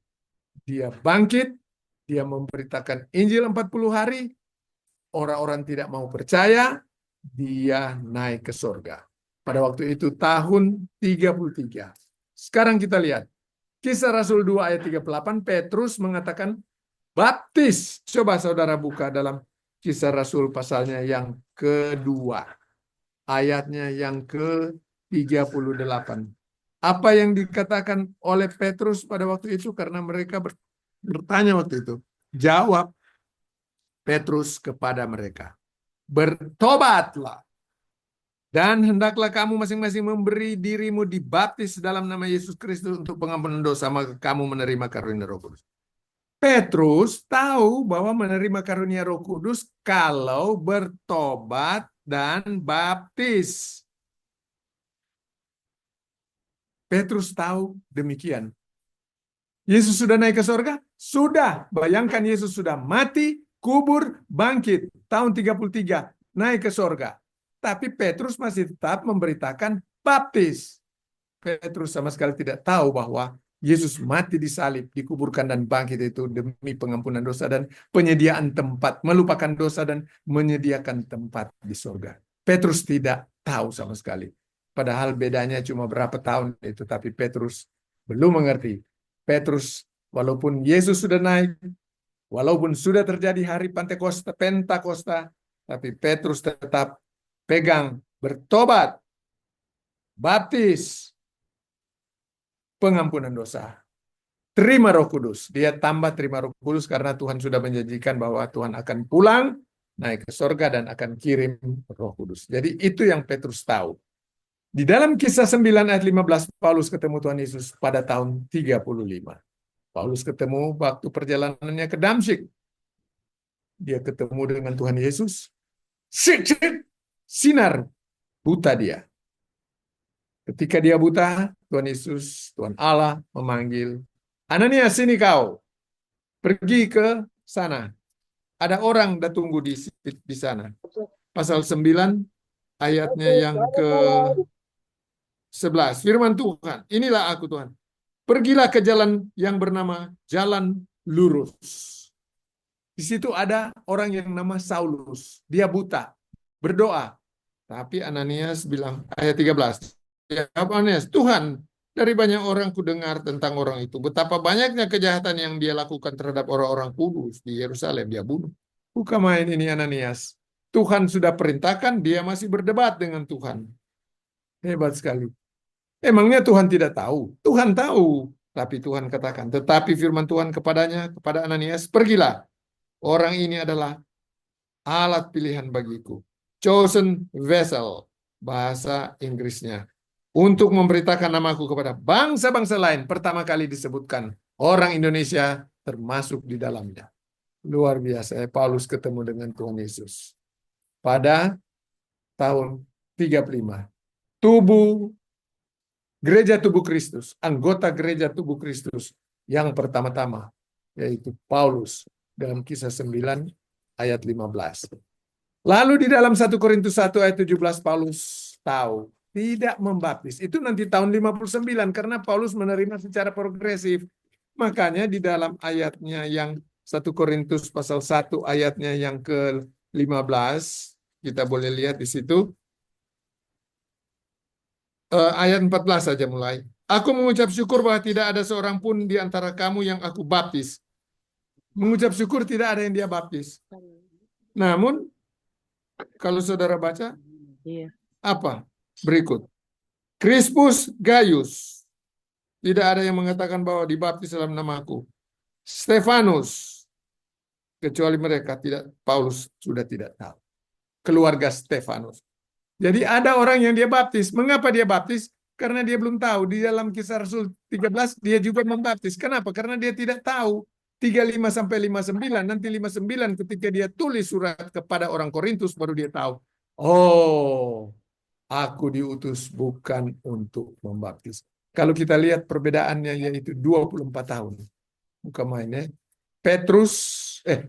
dia bangkit, Dia memberitakan Injil 40 hari, orang-orang tidak mau percaya, dia naik ke surga. Pada waktu itu tahun 33. Sekarang kita lihat. Kisah Rasul 2 ayat 38, Petrus mengatakan, baptis. Coba saudara buka dalam Kisah Rasul pasalnya yang kedua. Ayatnya yang ke-38. Apa yang dikatakan oleh Petrus pada waktu itu? Karena mereka bertanya waktu itu. Jawab Petrus kepada mereka, bertobatlah dan hendaklah kamu masing-masing memberi dirimu dibaptis dalam nama Yesus Kristus untuk pengampunan dosa, maka kamu menerima karunia Roh Kudus. Petrus tahu bahwa menerima karunia Roh Kudus kalau bertobat dan baptis. Petrus tahu demikian. Yesus sudah naik ke surga? Sudah. Bayangkan Yesus sudah mati, kubur, bangkit. Tahun 33, naik ke surga. Tapi Petrus masih tetap memberitakan baptis. Petrus sama sekali tidak tahu bahwa Yesus mati di salib, dikuburkan dan bangkit itu demi pengampunan dosa dan penyediaan tempat, melupakan dosa dan menyediakan tempat di surga. Petrus tidak tahu sama sekali. Padahal bedanya cuma berapa tahun itu, tapi Petrus belum mengerti. Petrus, walaupun Yesus sudah naik, walaupun sudah terjadi hari Pentakosta, tapi Petrus tetap pegang, bertobat, baptis, pengampunan dosa, terima Roh Kudus. Dia tambah terima Roh Kudus karena Tuhan sudah menjanjikan bahwa Tuhan akan pulang, naik ke surga dan akan kirim Roh Kudus. Jadi itu yang Petrus tahu. Di dalam Kisah 9 ayat 15, Paulus ketemu Tuhan Yesus pada tahun 35. Paulus ketemu waktu perjalanannya ke Damsyik. Dia ketemu dengan Tuhan Yesus. Sinar, buta dia. Ketika dia buta, Tuhan Yesus, Tuhan Allah memanggil, Ananias, sini kau. Pergi ke sana. Ada orang dah tunggu di sana. Pasal 9, ayatnya yang ke-11. Firman Tuhan, inilah aku Tuhan. Pergilah ke jalan yang bernama Jalan Lurus. Di situ ada orang yang nama Saulus. Dia buta. Berdoa. Tapi Ananias bilang, ayat 13. Ya, Ananias, Tuhan, dari banyak orang ku dengar tentang orang itu. Betapa banyaknya kejahatan yang dia lakukan terhadap orang-orang kudus di Yerusalem. Dia bunuh. Bukan main ini Ananias. Tuhan sudah perintahkan, dia masih berdebat dengan Tuhan. Hebat sekali. Emangnya Tuhan tidak tahu? Tuhan tahu. Tapi Tuhan katakan, tetapi firman Tuhan kepadanya, kepada Ananias, pergilah. Orang ini adalah alat pilihan bagiku. Chosen vessel, bahasa Inggrisnya. Untuk memberitakan namaku kepada bangsa-bangsa lain. Pertama kali disebutkan orang Indonesia termasuk di dalamnya. Luar biasa. Paulus ketemu dengan Tuhan Yesus. Pada tahun 35. Gereja tubuh Kristus, anggota gereja tubuh Kristus yang pertama-tama, yaitu Paulus dalam Kisah 9 ayat 15. Lalu di dalam 1 Korintus 1 ayat 17 Paulus tahu tidak membaptis. Itu nanti tahun 59 karena Paulus menerima secara progresif. Makanya di dalam ayatnya yang 1 Korintus pasal 1 ayatnya yang ke-15, kita boleh lihat di situ. Ayat 14 saja mulai. Aku mengucap syukur bahwa tidak ada seorang pun di antara kamu yang aku baptis. Mengucap syukur tidak ada yang dia baptis. Namun, kalau saudara baca, apa? Berikut. Crispus Gaius. Tidak ada yang mengatakan bahwa dibaptis dalam namaku. Stefanus. Kecuali mereka tidak, Paulus sudah tidak tahu. Keluarga Stefanus. Jadi ada orang yang dia baptis. Mengapa dia baptis? Karena dia belum tahu. Di dalam Kisah Rasul 13 dia juga membaptis. Kenapa? Karena dia tidak tahu. 35 sampai 59. Nanti 59 ketika dia tulis surat kepada orang Korintus baru dia tahu. Oh, aku diutus bukan untuk membaptis. Kalau kita lihat perbedaannya yaitu 24 tahun. Bukan main ya.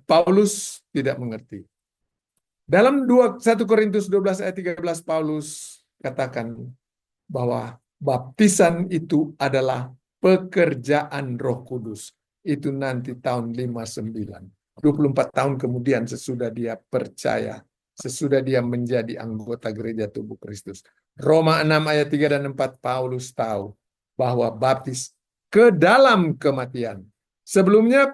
Paulus tidak mengerti. Dalam 1 Korintus 12 ayat 13 Paulus katakan bahwa baptisan itu adalah pekerjaan Roh Kudus. itu nanti tahun 59. 24 tahun kemudian sesudah dia percaya, sesudah dia menjadi anggota gereja tubuh Kristus. Roma 6 ayat 3 dan 4, Paulus tahu bahwa baptis ke dalam kematian. Sebelumnya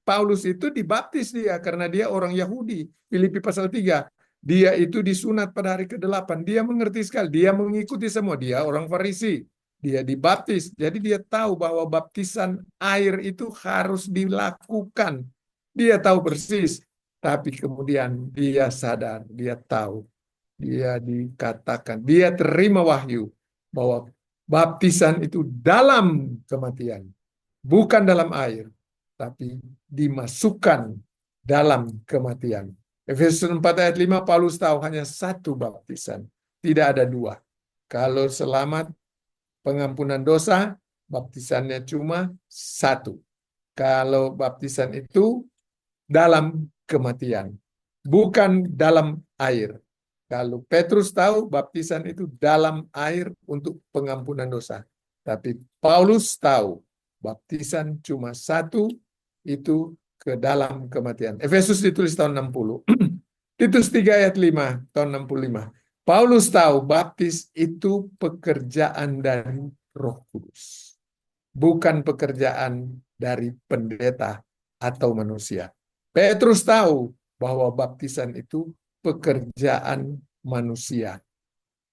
Paulus itu dibaptis dia karena dia orang Yahudi. Filipi pasal 3. Dia itu disunat pada hari ke-8. Dia mengerti sekali. Dia mengikuti semua. Dia orang Farisi. Dia dibaptis. Jadi dia tahu bahwa baptisan air itu harus dilakukan. Dia tahu persis. Tapi kemudian dia sadar. Dia tahu. Dia dikatakan. Dia terima wahyu bahwa baptisan itu dalam kematian. Bukan dalam air, tapi dimasukkan dalam kematian. Efesus 4 ayat 5, Paulus tahu hanya satu baptisan, tidak ada dua. Kalau selamat pengampunan dosa, baptisannya cuma satu. Kalau baptisan itu dalam kematian, bukan dalam air. Kalau Petrus tahu baptisan itu dalam air untuk pengampunan dosa. Tapi Paulus tahu baptisan cuma satu, itu ke dalam kematian. Efesus ditulis tahun 60. Titus 3 ayat 5, tahun 65. Paulus tahu baptis itu pekerjaan dari Roh Kudus. Bukan pekerjaan dari pendeta atau manusia. Petrus tahu bahwa baptisan itu pekerjaan manusia.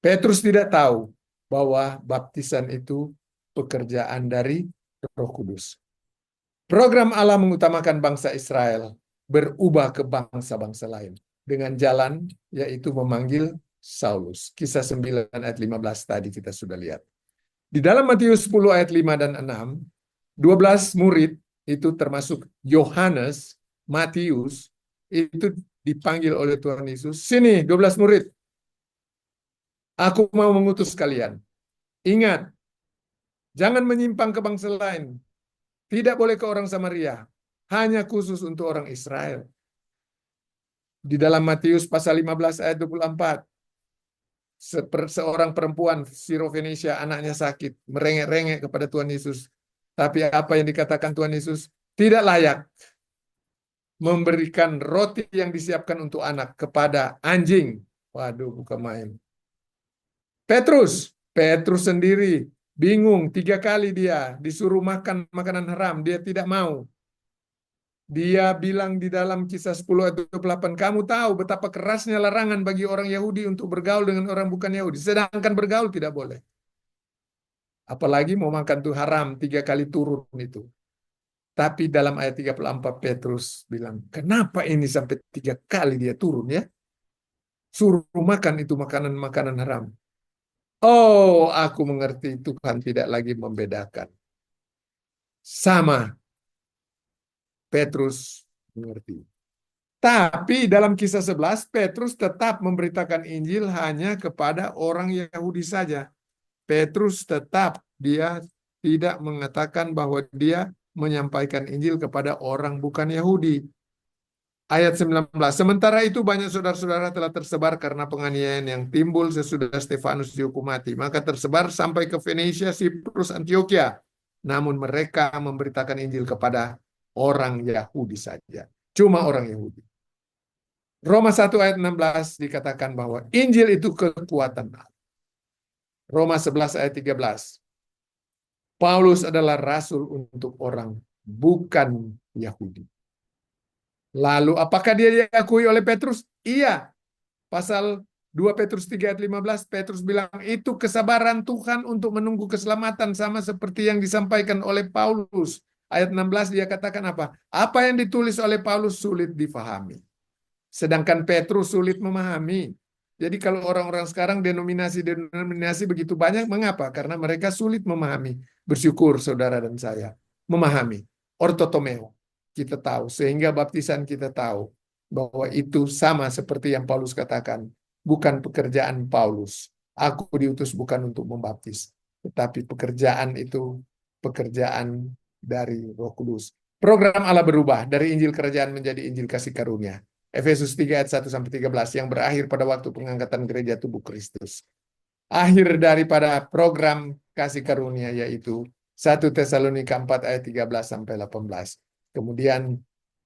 Petrus tidak tahu bahwa baptisan itu pekerjaan dari Roh Kudus. Program Allah mengutamakan bangsa Israel berubah ke bangsa-bangsa lain dengan jalan yaitu memanggil Saulus. Kisah 9 ayat 15 tadi kita sudah lihat. Di dalam Matius 10 ayat 5 dan 6, 12 murid itu termasuk Yohanes, Matius, itu dipanggil oleh Tuhan Yesus, sini 12 murid, aku mau mengutus kalian. Ingat, jangan menyimpang ke bangsa lain. Tidak boleh ke orang Samaria. Hanya khusus untuk orang Israel. Di dalam Matius pasal 15 ayat 24, seorang perempuan Sirofenesia, anaknya sakit, merengek-rengek kepada Tuhan Yesus. Tapi apa yang dikatakan Tuhan Yesus? Tidak layak memberikan roti yang disiapkan untuk anak kepada anjing. Waduh, bukan main. Petrus sendiri bingung, 3 kali dia disuruh makan makanan haram, dia tidak mau. Dia bilang di dalam Kisah 10 ayat 28, kamu tahu betapa kerasnya larangan bagi orang Yahudi untuk bergaul dengan orang bukan Yahudi, sedangkan bergaul tidak boleh. Apalagi mau makan tuh haram, 3 kali turun itu. Tapi dalam ayat 34 Petrus bilang, kenapa ini sampai 3 kali dia turun ya? Suruh makan itu makanan-makanan haram. Oh, aku mengerti Tuhan tidak lagi membedakan. Sama. Petrus mengerti. Tapi dalam Kisah 11, Petrus tetap memberitakan Injil hanya kepada orang Yahudi saja. Petrus tetap, dia tidak mengatakan bahwa dia menyampaikan Injil kepada orang bukan Yahudi. Ayat 19, sementara itu banyak saudara-saudara telah tersebar karena penganiayaan yang timbul sesudah Stefanus dihukum mati. Maka tersebar sampai ke Venesia, Siprus, Antioquia. Namun mereka memberitakan Injil kepada orang Yahudi saja. Cuma orang Yahudi. Roma 1 ayat 16 dikatakan bahwa Injil itu kekuatan Allah. Roma 11 ayat 13. Paulus adalah rasul untuk orang bukan Yahudi. Lalu apakah dia diakui oleh Petrus? Iya. Pasal 2 Petrus 3 ayat 15, Petrus bilang itu kesabaran Tuhan untuk menunggu keselamatan sama seperti yang disampaikan oleh Paulus. Ayat 16 dia katakan apa? Apa yang ditulis oleh Paulus sulit difahami. Sedangkan Petrus sulit memahami. Jadi kalau orang-orang sekarang denominasi begitu banyak, mengapa? Karena mereka sulit memahami. Bersyukur saudara dan saya memahami. Ortotomeo. Kita tahu, sehingga baptisan kita tahu bahwa itu sama seperti yang Paulus katakan, bukan pekerjaan Paulus. Aku diutus bukan untuk membaptis, tetapi pekerjaan itu pekerjaan dari Roh Kudus. Program Allah berubah dari Injil Kerajaan menjadi Injil Kasih Karunia. Efesus 3 ayat 1-13 yang berakhir pada waktu pengangkatan gereja tubuh Kristus. Akhir daripada program kasih karunia yaitu 1 Tesalonika 4 ayat 13 sampai 18. Kemudian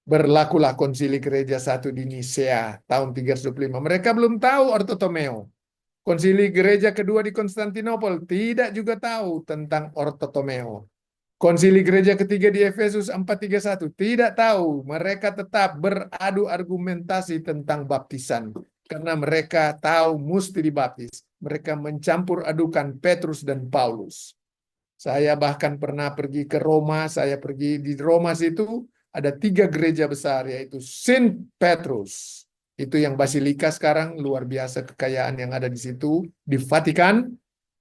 berlakulah konsili gereja 1 di Nisea tahun 325. Mereka belum tahu ortotomeo. Konsili gereja kedua di Konstantinopel tidak juga tahu tentang ortotomeo. Konsili gereja ketiga di Efesus 431 tidak tahu. Mereka tetap beradu argumentasi tentang baptisan. Karena mereka tahu mesti dibaptis. Mereka mencampur adukan Petrus dan Paulus. Saya bahkan pernah pergi ke Roma. Saya pergi di Roma situ ada 3 gereja besar, yaitu Saint Petrus. Itu yang basilika sekarang, luar biasa kekayaan yang ada di situ. Di Vatikan.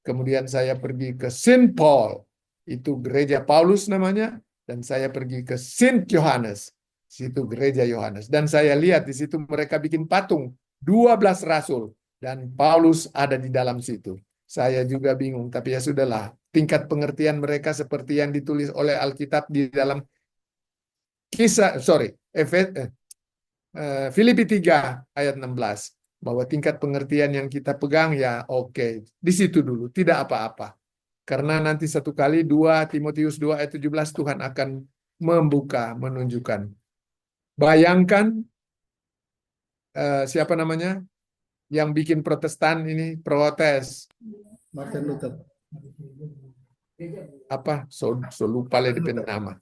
Kemudian saya pergi ke Saint Paul. Itu gereja Paulus namanya. Dan saya pergi ke Saint Yohanes. Situ gereja Yohanes. Dan saya lihat di situ mereka bikin patung. 12 rasul. Dan Paulus ada di dalam situ. Saya juga bingung. Tapi ya sudahlah. Tingkat pengertian mereka seperti yang ditulis oleh Alkitab di dalam Filipi 3 ayat 16. Bahwa tingkat pengertian yang kita pegang ya oke. Di situ dulu. Tidak apa-apa. Karena nanti satu kali 2 Timotius 2 ayat 17 Tuhan akan membuka, menunjukkan. Bayangkan siapa namanya? Yang bikin Protestan ini protes. Martin Luther. Apa? So lupa di nama.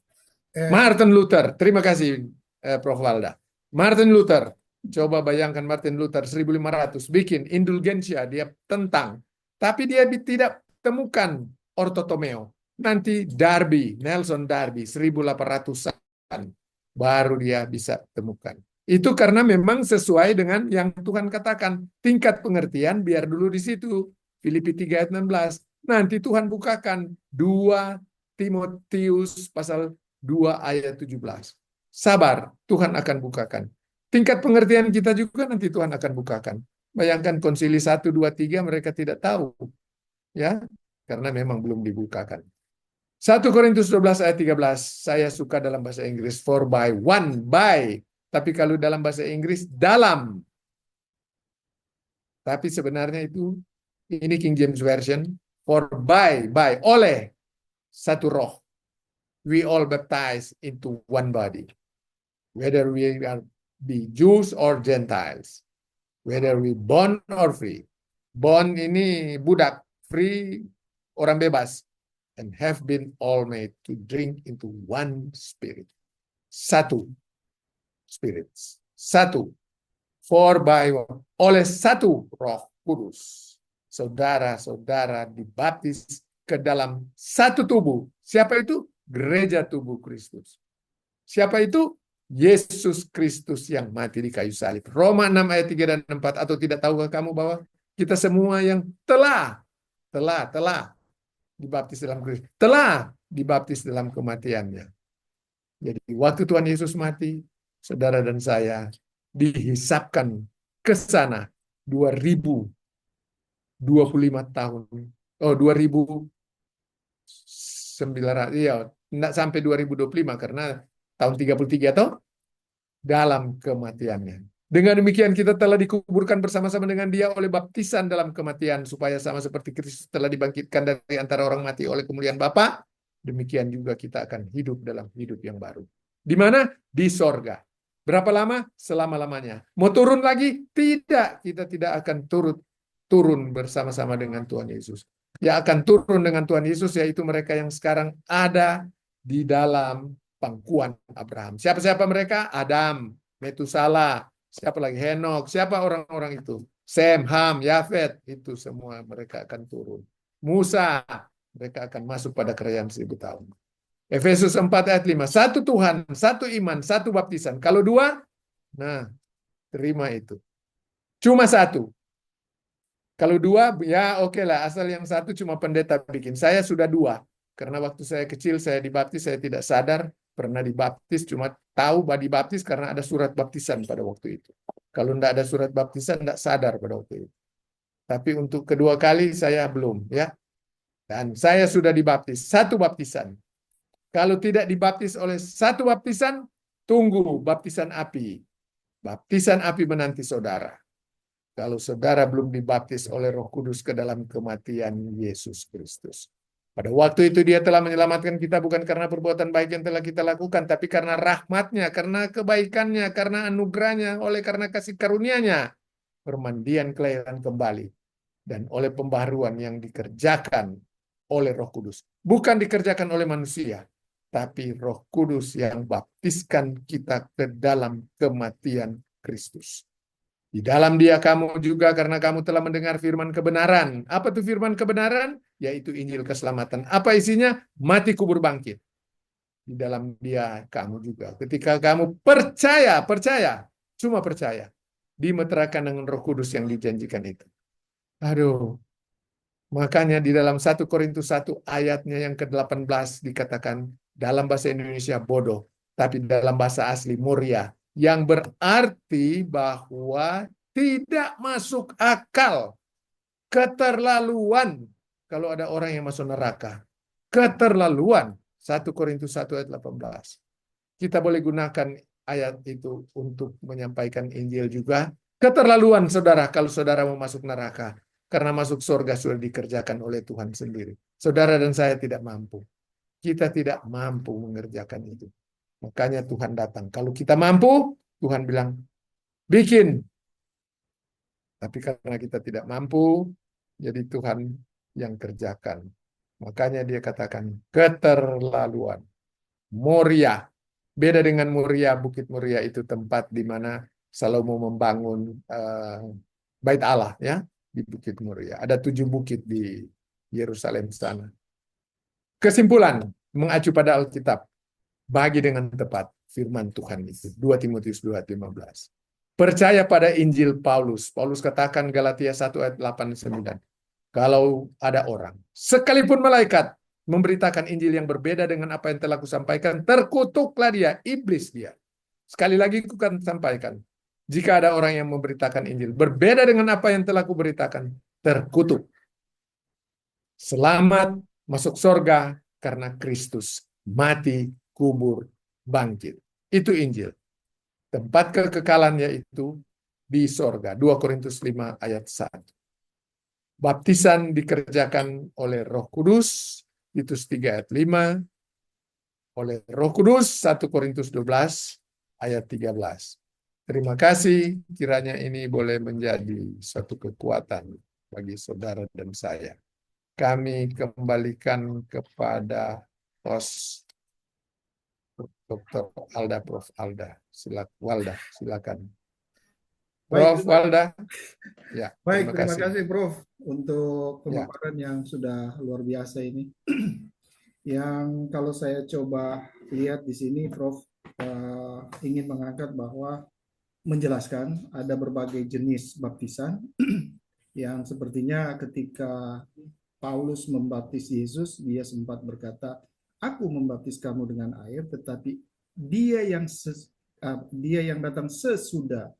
Martin Luther. Terima kasih Prof. Walda. Martin Luther. Coba bayangkan Martin Luther 1500 bikin indulgensia dia tentang. Tapi dia tidak temukan ortotomeo. Nanti Darby, Nelson Darby 1800-an baru dia bisa temukan. Itu karena memang sesuai dengan yang Tuhan katakan. Tingkat pengertian biar dulu di situ. Filipi 3 ayat 16. Nanti Tuhan bukakan 2 Timotius pasal 2 ayat 17. Sabar, Tuhan akan bukakan. Tingkat pengertian kita juga nanti Tuhan akan bukakan. Bayangkan konsili 1, 2, 3 mereka tidak tahu. Ya, karena memang belum dibukakan. 1 Korintus 12 ayat 13. Saya suka dalam bahasa Inggris. For by one, by. Tapi kalau dalam bahasa Inggris, dalam. Tapi sebenarnya itu, ini King James Version. For by, oleh satu roh. We all baptized into one body. Whether we are be Jews or Gentiles. Whether we born or free. Born ini budak. Free, orang bebas. And have been all made to drink into one spirit. Satu spirit. Satu. For by one. Oleh satu roh kudus. Saudara-saudara dibaptis ke dalam satu tubuh. Siapa itu? Gereja tubuh Kristus. Siapa itu? Yesus Kristus yang mati di kayu salib. Roma 6 ayat 3 dan 4. Atau tidak tahukah kamu bahwa kita semua yang telah dibaptis dalam Kristus, telah dibaptis dalam kematiannya. Jadi waktu Tuhan Yesus mati, saudara dan saya dihisapkan ke sana 2025 tahun. Oh, 2900, ya, enggak sampai 2025 karena tahun 33 atau dalam kematiannya. Dengan demikian kita telah dikuburkan bersama-sama dengan dia oleh baptisan dalam kematian supaya sama seperti Kristus telah dibangkitkan dari antara orang mati oleh kemuliaan Bapa, demikian juga kita akan hidup dalam hidup yang baru. Di mana? Di sorga. Berapa lama? Selama-lamanya. Mau turun lagi? Tidak. Kita tidak akan turun bersama-sama dengan Tuhan Yesus. Yang akan turun dengan Tuhan Yesus yaitu mereka yang sekarang ada di dalam pangkuan Abraham. Siapa-siapa mereka? Adam, Metusala, siapa lagi? Henok. Siapa orang-orang itu? Sem, Ham, Yafet. Itu semua mereka akan turun. Musa. Mereka akan masuk pada kerajaan 1000 tahun. Efesus 4 ayat 5. Satu Tuhan, satu iman, satu baptisan. Kalau 2, nah, terima itu. Cuma 1. Kalau 2, ya oke lah. Asal yang 1 cuma pendeta bikin. Saya sudah 2. Karena waktu saya kecil, saya dibaptis, saya tidak sadar. Pernah dibaptis, cuma tahu bahwa dibaptis karena ada surat baptisan pada waktu itu. Kalau tidak ada surat baptisan, tidak sadar pada waktu itu. Tapi untuk kedua kali saya belum, ya. Dan saya sudah dibaptis, 1 baptisan. Kalau tidak dibaptis oleh 1 baptisan, tunggu baptisan api. Baptisan api menanti saudara. Kalau saudara belum dibaptis oleh Roh Kudus ke dalam kematian Yesus Kristus. Pada waktu itu Dia telah menyelamatkan kita bukan karena perbuatan baik yang telah kita lakukan, tapi karena rahmat-Nya, karena kebaikan-Nya, karena anugerah-Nya, oleh karena kasih karunia-Nya, permandian kelahiran kembali, dan oleh pembaharuan yang dikerjakan oleh Roh Kudus. Bukan dikerjakan oleh manusia, tapi Roh Kudus yang baptiskan kita ke dalam kematian Kristus. Di dalam Dia kamu juga, karena kamu telah mendengar firman kebenaran. Apa itu firman kebenaran? Yaitu Injil keselamatan. Apa isinya? Mati kubur bangkit. Di dalam Dia kamu juga. Ketika kamu percaya, cuma percaya, dimeteraikan dengan Roh Kudus yang dijanjikan itu. Aduh, makanya di dalam 1 Korintus 1 ayatnya yang ke-18 dikatakan dalam bahasa Indonesia bodoh, tapi dalam bahasa asli muria, yang berarti bahwa tidak masuk akal, keterlaluan. Kalau ada orang yang masuk neraka, keterlaluan. 1 Korintus 1 ayat 18. Kita boleh gunakan ayat itu untuk menyampaikan Injil juga. Keterlaluan saudara kalau saudara mau masuk neraka. Karena masuk surga sudah dikerjakan oleh Tuhan sendiri. Saudara dan saya tidak mampu. Kita tidak mampu mengerjakan itu. Makanya Tuhan datang. Kalau kita mampu, Tuhan bilang, bikin. Tapi karena kita tidak mampu, jadi Tuhan yang kerjakan. Makanya Dia katakan, keterlaluan. Moria. Beda dengan Moria, Bukit Moria itu tempat di mana Salomo membangun Bait Allah, ya, di Bukit Moria. Ada 7 bukit di Yerusalem sana. Kesimpulan, mengacu pada Alkitab, bagi dengan tepat firman Tuhan itu. 2 Timotius 2:15. Percaya pada Injil Paulus. Paulus katakan Galatia 1 ayat 8-9. Kalau ada orang, sekalipun malaikat, memberitakan Injil yang berbeda dengan apa yang telah kusampaikan, terkutuklah dia, iblis dia. Sekali lagi aku akan sampaikan, jika ada orang yang memberitakan Injil berbeda dengan apa yang telah kuberitakan, terkutuk. Selamat masuk surga karena Kristus mati, kubur, bangkit. Itu Injil. Tempat kekekalan yaitu di surga. 2 Korintus 5 ayat 1. Baptisan dikerjakan oleh Roh Kudus, Titus 3 ayat 5, oleh Roh Kudus, 1 Korintus 12 ayat 13. Terima kasih, kiranya ini boleh menjadi satu kekuatan bagi saudara dan saya. Kami kembalikan kepada host Dr. Alda, Prof. Alda. Silakan. Prof. Walda. Ya, Baik, terima kasih Prof untuk pemaparan yang sudah luar biasa ini. Yang kalau saya coba lihat di sini, Prof ingin mengangkat bahwa menjelaskan ada berbagai jenis baptisan yang sepertinya ketika Paulus membaptis Yesus, dia sempat berkata, aku membaptis kamu dengan air, tetapi dia yang datang sesudah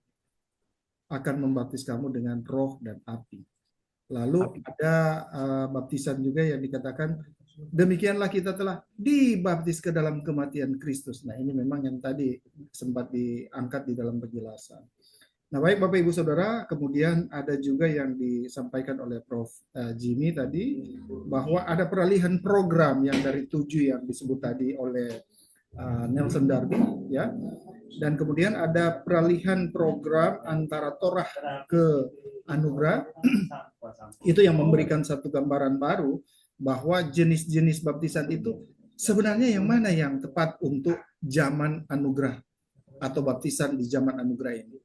akan membaptis kamu dengan roh dan api. Lalu ada baptisan juga yang dikatakan, demikianlah kita telah dibaptis ke dalam kematian Kristus. Nah, ini memang yang tadi sempat diangkat di dalam penjelasan. Nah, baik Bapak Ibu Saudara, kemudian ada juga yang disampaikan oleh Prof. Jimmy tadi, bahwa ada peralihan program yang dari 7 yang disebut tadi oleh Nelson Darby, ya. Dan kemudian ada peralihan program antara Torah ke anugerah. Itu yang memberikan satu gambaran baru bahwa jenis-jenis baptisan itu sebenarnya yang mana yang tepat untuk zaman anugerah atau baptisan di zaman anugerah ini.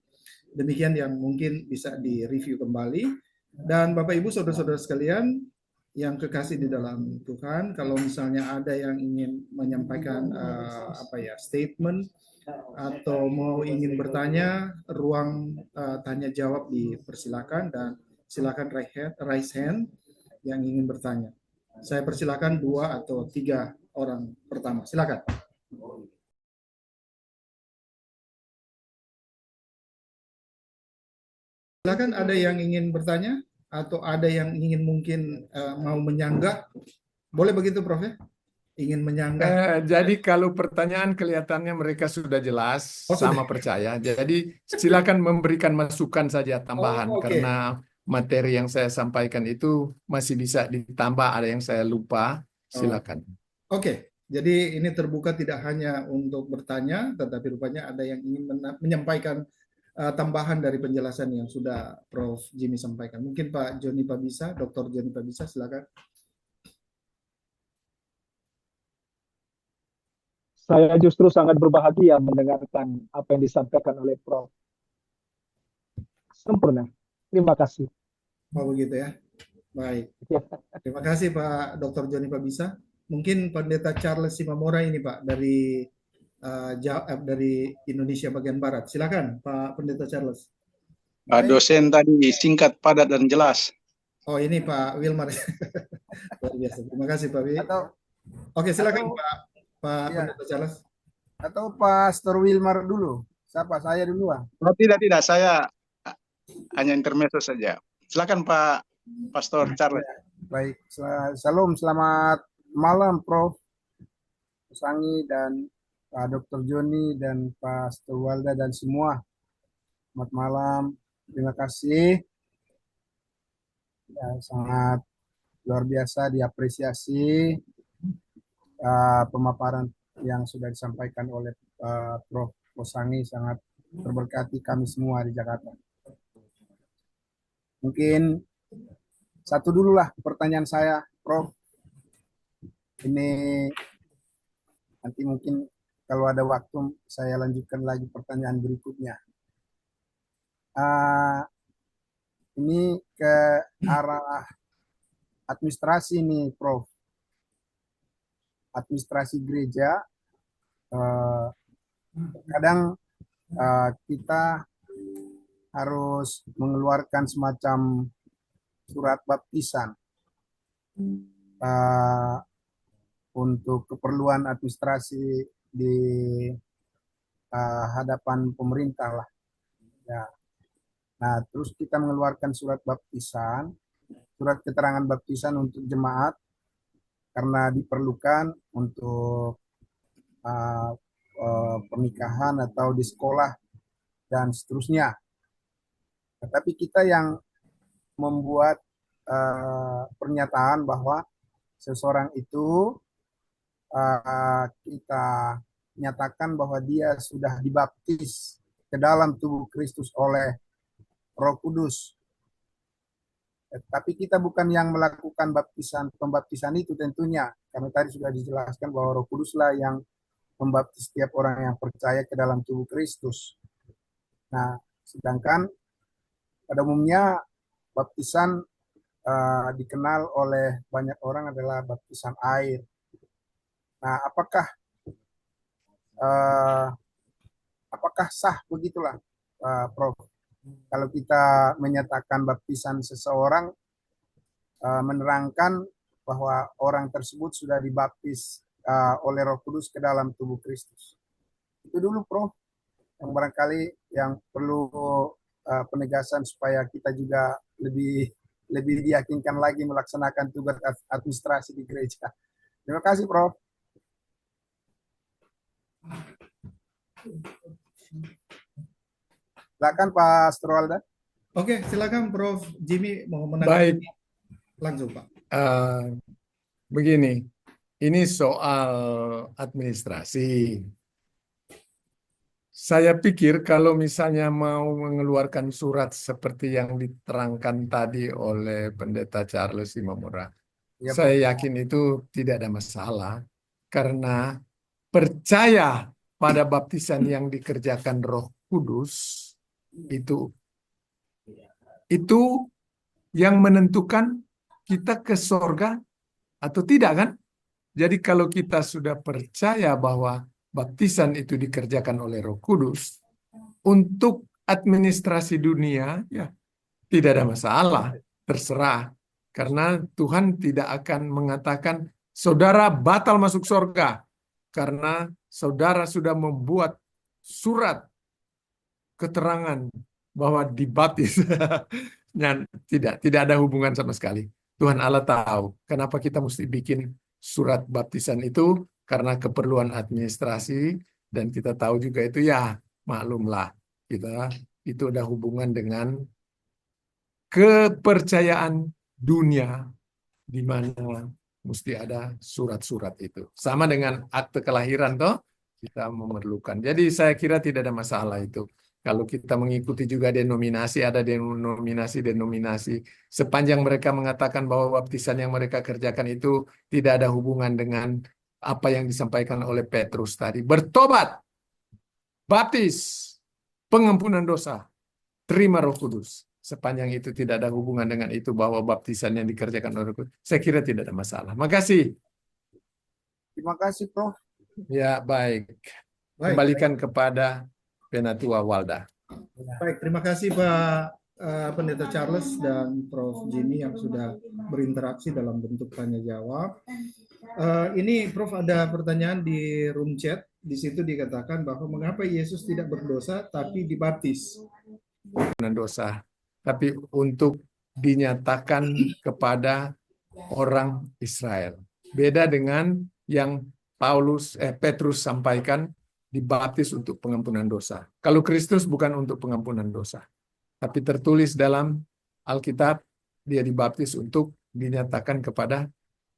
Demikian yang mungkin bisa direview kembali. Dan Bapak Ibu Saudara-saudara sekalian yang kekasih di dalam Tuhan, kalau misalnya ada yang ingin menyampaikan statement atau mau ingin bertanya, ruang tanya jawab dipersilakan, dan silakan raise hand yang ingin bertanya. Saya persilakan 2 atau 3 orang pertama. Silakan. Silakan, ada yang ingin bertanya atau ada yang ingin mungkin mau menyanggah. Boleh begitu, Prof, ya? Ingin menyanggah. Jadi kalau pertanyaan kelihatannya mereka sudah jelas, sama percaya. Jadi silakan memberikan masukan saja tambahan, karena materi yang saya sampaikan itu masih bisa ditambah, ada yang saya lupa. Silakan. Oke, jadi ini terbuka tidak hanya untuk bertanya, tetapi rupanya ada yang ingin menyampaikan tambahan dari penjelasan yang sudah Prof. Jimmy sampaikan. Mungkin Pak Joni Pabisa, Dr. Joni Pabisa, silakan. Saya justru sangat berbahagia mendengarkan apa yang disampaikan oleh Prof. Sempurna. Terima kasih. Oh begitu ya. Baik. Terima kasih Pak Dr. Joni Pabisa. Mungkin Pendeta Charles Simamora ini Pak dari Indonesia bagian Barat. Silakan Pak Pendeta Charles. Pak dosen tadi singkat, padat, dan jelas. Oh ini Pak Wilmar. Luar biasa. Terima kasih Pak Wi. Oke silakan Pak Ya. Pendeta Charles. Atau Pastor Wilmar dulu? Siapa? Saya duluan. Oh, tidak, saya hanya intermezzo saja. Silakan Pak Pastor Charles. Baik, salam, selamat malam Prof. Sangi dan Pak Dr. Joni dan Pastor Walda dan semua. Selamat malam, terima kasih. Ya, sangat luar biasa diapresiasi pemaparan yang sudah disampaikan oleh Prof. Sangi, sangat terberkati kami semua di Jakarta. Mungkin satu dulu lah pertanyaan saya, Prof. Ini nanti mungkin kalau ada waktu saya lanjutkan lagi pertanyaan berikutnya. Ini ke arah administrasi nih, Prof. Administrasi gereja, kadang kita harus mengeluarkan semacam surat baptisan untuk keperluan administrasi di hadapan pemerintah lah. Ya. Nah, terus kita mengeluarkan surat baptisan, surat keterangan baptisan untuk jemaat karena diperlukan untuk pernikahan atau di sekolah dan seterusnya. Tetapi kita yang membuat pernyataan bahwa seseorang itu kita nyatakan bahwa dia sudah dibaptis ke dalam tubuh Kristus oleh Roh Kudus. Tapi kita bukan yang melakukan pembaptisan itu tentunya, karena tadi sudah dijelaskan bahwa Roh Kuduslah yang membaptis setiap orang yang percaya ke dalam tubuh Kristus. Nah, sedangkan pada umumnya baptisan dikenal oleh banyak orang adalah baptisan air. Nah, apakah sah begitulah, Prof? Kalau kita menyatakan baptisan seseorang, menerangkan bahwa orang tersebut sudah dibaptis oleh Roh Kudus ke dalam tubuh Kristus. Itu dulu, Prof, yang barangkali yang perlu penegasan supaya kita juga lebih diyakinkan lagi melaksanakan tugas administrasi di gereja. Terima kasih, Prof. Silakan Pak Strolda. Oke, silakan Prof. Jimmy mau menanggapi. Baik. Langsung Pak. Begini, ini soal administrasi. Saya pikir kalau misalnya mau mengeluarkan surat seperti yang diterangkan tadi oleh Pendeta Charles Simamora, Ya, saya yakin itu tidak ada masalah karena percaya pada baptisan yang dikerjakan Roh Kudus itu yang menentukan kita ke sorga atau tidak kan? Jadi kalau kita sudah percaya bahwa baptisan itu dikerjakan oleh Roh Kudus untuk administrasi dunia, ya tidak ada masalah, terserah. Karena Tuhan tidak akan mengatakan saudara batal masuk sorga karena saudara sudah membuat surat keterangan bahwa dibaptis. Tidak ada hubungan sama sekali. Tuhan Allah tahu kenapa kita mesti bikin surat baptisan itu karena keperluan administrasi dan kita tahu juga itu ya maklumlah kita itu ada hubungan dengan kepercayaan dunia di mana mesti ada surat-surat itu. Sama dengan akte kelahiran toh, kita memerlukan. Jadi saya kira tidak ada masalah itu. Kalau kita mengikuti juga denominasi, ada denominasi, sepanjang mereka mengatakan bahwa baptisan yang mereka kerjakan itu tidak ada hubungan dengan apa yang disampaikan oleh Petrus tadi. Bertobat, baptis, pengampunan dosa, terima Roh Kudus. Sepanjang itu tidak ada hubungan dengan itu bahwa baptisan yang dikerjakan oleh Roh Kudus, saya kira tidak ada masalah. Makasih. Terima kasih, Prof. Ya, baik. Baik, Kembalikan kepada Penatua Walda. baik. Terima kasih Pak Pendeta Charles dan Prof. Jimmy yang sudah berinteraksi dalam bentuk tanya jawab. Ini Prof ada pertanyaan di room chat. Di situ dikatakan bahwa mengapa Yesus tidak berdosa tapi dibaptis? Dosa, tapi untuk dinyatakan kepada orang Israel. Beda dengan yang Petrus sampaikan, dibaptis untuk pengampunan dosa. Kalau Kristus bukan untuk pengampunan dosa, tapi tertulis dalam Alkitab, dia dibaptis untuk dinyatakan kepada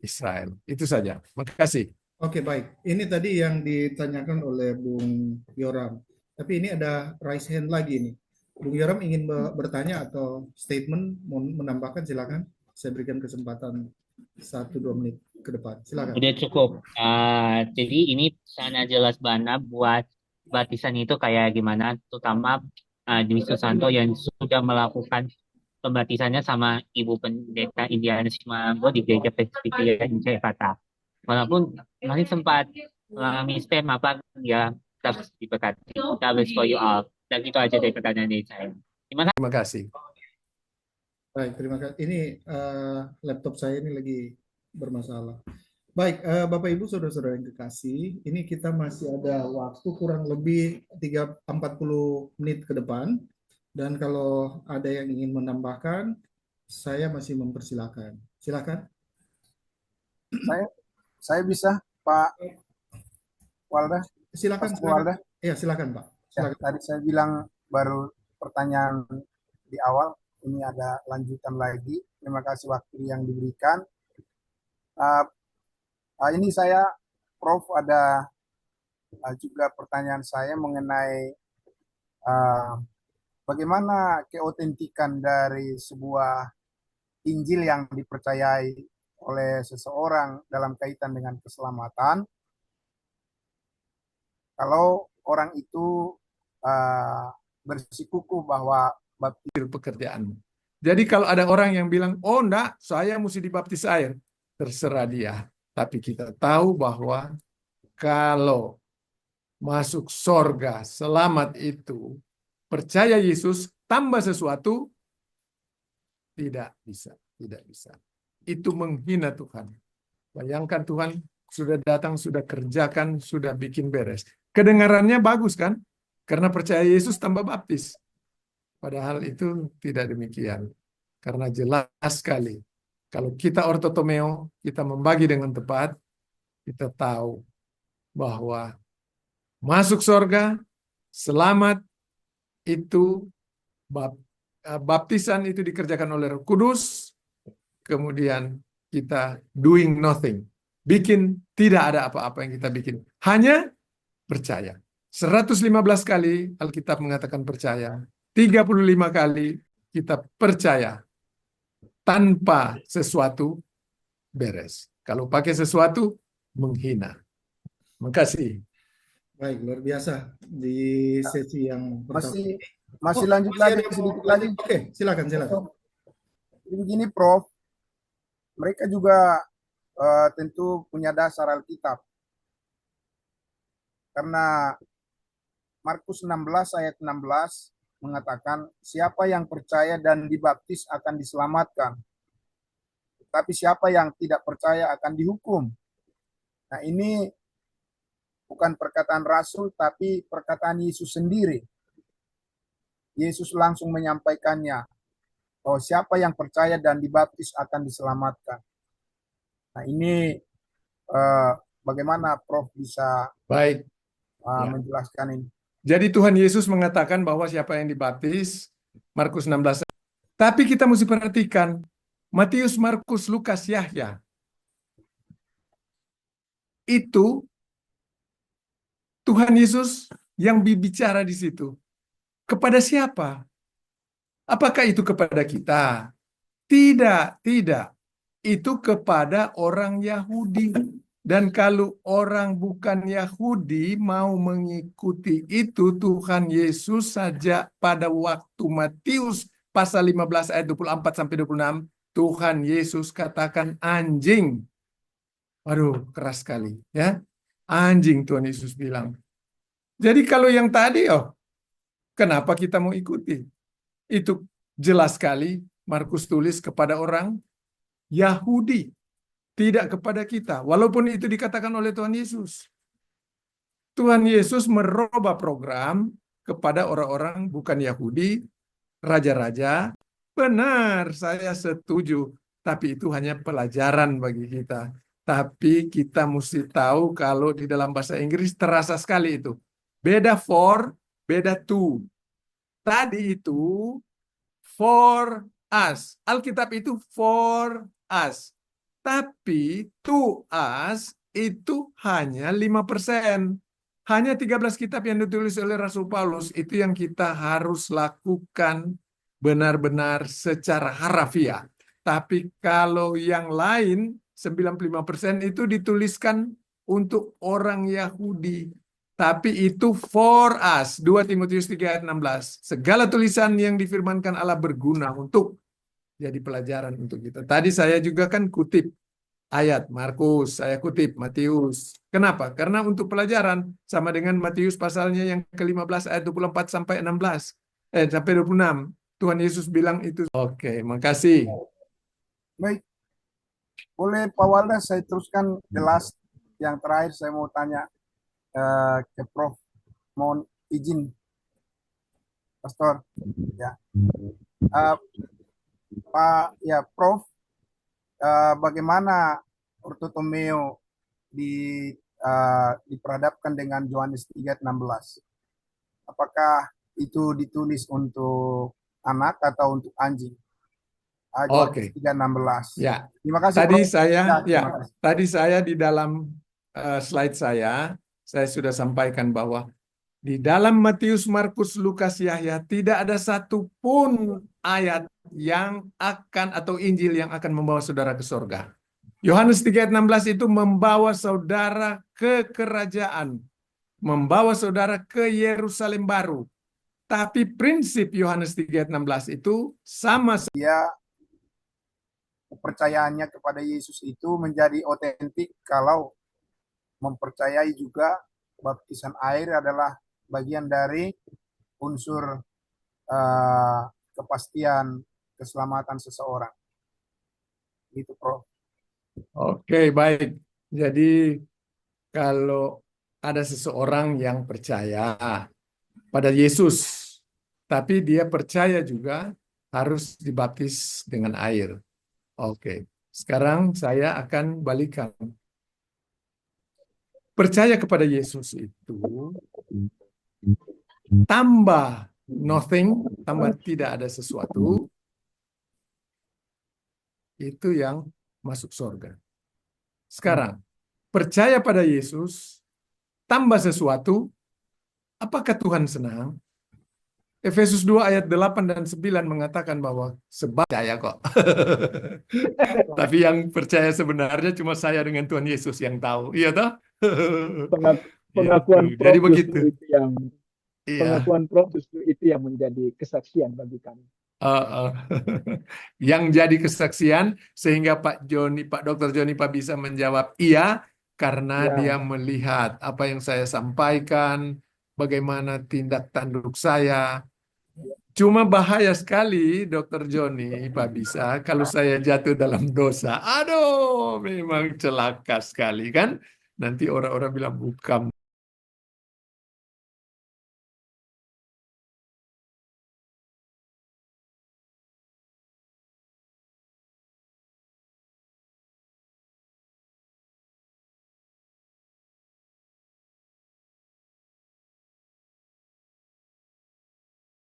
Israel. Itu saja. Makasih. Oke, baik. Ini tadi yang ditanyakan oleh Bung Yoram. Tapi ini ada raise hand lagi nih. Bung Yoram ingin bertanya atau statement, mau menambahkan, silakan. Saya berikan kesempatan 1-2 menit ke depan. Silakan. Udah cukup. Jadi ini sana jelas banget buat baptisan itu kayak gimana, terutama di Susanto yang sudah melakukan pembaptisannya sama Ibu Pendeta Indiana Simanggo di Gereja Presbyterian Jakarta. Walaupun masih sempat mengalami spam apa ya, tetap diberkati. God bless for you all. Dan itu aja dari pertanyaan dari saya. Terima kasih. Baik, terima kasih. Ini laptop saya ini lagi bermasalah. Baik, Bapak Ibu Saudara-saudara yang kekasih, ini kita masih ada waktu kurang lebih 40 menit ke depan. Dan kalau ada yang ingin menambahkan, saya masih mempersilakan. Silakan. Saya bisa, Pak Walda. Silakan, Pak Walda. Iya, silakan, Pak. Silakan. Ya, tadi saya bilang baru pertanyaan di awal, ini ada lanjutan lagi. Terima kasih waktu yang diberikan. Ini saya, Prof, ada juga pertanyaan saya mengenai bagaimana keautentikan dari sebuah Injil yang dipercayai oleh seseorang dalam kaitan dengan keselamatan. Kalau orang itu bersikukuh bahwa baptis pekerjaanmu. Jadi kalau ada orang yang bilang, oh enggak, saya mesti dibaptis air, terserah dia. Tapi kita tahu bahwa kalau masuk sorga, selamat itu, percaya Yesus, tambah sesuatu, tidak bisa. Tidak bisa. Itu menghina Tuhan. Bayangkan Tuhan sudah datang, sudah kerjakan, sudah bikin beres. Kedengarannya bagus kan? Karena percaya Yesus tambah baptis. Padahal itu tidak demikian. Karena jelas sekali. Kalau kita ortotomeo, kita membagi dengan tepat, kita tahu bahwa masuk surga, selamat itu, baptisan itu dikerjakan oleh Roh Kudus, kemudian kita doing nothing. Bikin, tidak ada apa-apa yang kita bikin. Hanya percaya. 115 kali Alkitab mengatakan percaya. 35 kali kita percaya. Tanpa sesuatu beres. Kalau pakai sesuatu, menghina. Makasih. Baik, luar biasa di sesi yang pertama. Masih lanjut lagi sedikit lagi. Oke, silakan. Jadi begini, Prof. Mereka juga tentu punya dasar Alkitab. Karena Markus 16 ayat 16 mengatakan, siapa yang percaya dan dibaptis akan diselamatkan. Tapi siapa yang tidak percaya akan dihukum. Nah, ini bukan perkataan Rasul, tapi perkataan Yesus sendiri. Yesus langsung menyampaikannya, bahwa siapa yang percaya dan dibaptis akan diselamatkan. Nah, ini bagaimana Prof bisa Baik. menjelaskan ini? Jadi Tuhan Yesus mengatakan bahwa siapa yang dibaptis, Markus 16. Tapi kita mesti perhatikan, Matius, Markus, Lukas, Yahya. itu Tuhan Yesus yang berbicara di situ. Kepada siapa? Apakah itu kepada kita? Tidak, tidak. Itu kepada orang Yahudi. Dan kalau orang bukan Yahudi mau mengikuti itu, Tuhan Yesus saja pada waktu Matius pasal 15 ayat 24 sampai 26, Tuhan Yesus katakan anjing. Waduh, keras sekali ya. Anjing Tuhan Yesus bilang. Jadi kalau yang tadi, kenapa kita mau ikuti? Itu jelas sekali Markus tulis kepada orang Yahudi, tidak kepada kita. Walaupun itu dikatakan oleh Tuhan Yesus. Tuhan Yesus merubah program kepada orang-orang bukan Yahudi, raja-raja. Benar, saya setuju. Tapi itu hanya pelajaran bagi kita. Tapi kita mesti tahu kalau di dalam bahasa Inggris terasa sekali itu. Beda for, beda to. Tadi itu for us. Alkitab itu for us. Tapi to us itu hanya 5%. Hanya 13 kitab yang ditulis oleh Rasul Paulus itu yang kita harus lakukan benar-benar secara harafiah. Tapi kalau yang lain 95% itu dituliskan untuk orang Yahudi. Tapi itu for us. 2 Timotius 3 ayat 16. Segala tulisan yang difirmankan Allah berguna untuk jadi pelajaran untuk kita. Tadi saya juga kan kutip ayat Markus, saya kutip Matius. Kenapa? Karena untuk pelajaran sama dengan Matius pasalnya yang ke-15 ayat 24 sampai 16. Sampai 26. Tuhan Yesus bilang itu. Oke, makasih. Baik, boleh Pak Walda saya teruskan the last yang terakhir saya mau tanya ke Prof. Mohon izin, Pastor. Ya, Pak, ya Prof. Bagaimana ortotomeo diperhadapkan dengan Yohanes 3:16? Apakah itu ditulis untuk anak atau untuk anjing? Oke. 3:16. Ya. Terima kasih. Tadi Prof. saya, terima kasih. tadi saya di dalam slide saya sudah sampaikan bahwa di dalam Matius, Markus, Lukas, Yahya tidak ada satupun ayat yang akan atau Injil yang akan membawa saudara ke surga. Yohanes 3:16 itu membawa saudara ke kerajaan, membawa saudara ke Yerusalem baru. Tapi prinsip Yohanes 3:16 itu sama. Ya, kepercayaannya kepada Yesus itu menjadi otentik kalau mempercayai juga baptisan air adalah bagian dari unsur kepastian keselamatan seseorang. Gitu, Prof. Oke, baik. Jadi kalau ada seseorang yang percaya pada Yesus, tapi dia percaya juga harus dibaptis dengan air. Oke, sekarang saya akan balikan. Percaya kepada Yesus itu tambah nothing, tambah tidak ada sesuatu, itu yang masuk surga. Sekarang, percaya pada Yesus, tambah sesuatu, apakah Tuhan senang? Efesus 2 ayat 8 dan 9 mengatakan bahwa sebab percaya kok. Tapi yang percaya sebenarnya cuma saya dengan Tuhan Yesus yang tahu. Iya toh? Pengakuan Gitu. Jadi Prof begitu. justru itu yang Iya. pengakuan Prof justru itu yang menjadi kesaksian bagi kami. Yang jadi kesaksian sehingga Pak Dr. Joni Pak bisa menjawab iya karena Ya. dia melihat apa yang saya sampaikan, bagaimana tindak tanduk saya. Cuma bahaya sekali Dr. Joni Pak bisa kalau saya jatuh dalam dosa. Aduh, memang celaka sekali kan. Nanti orang-orang bilang bukan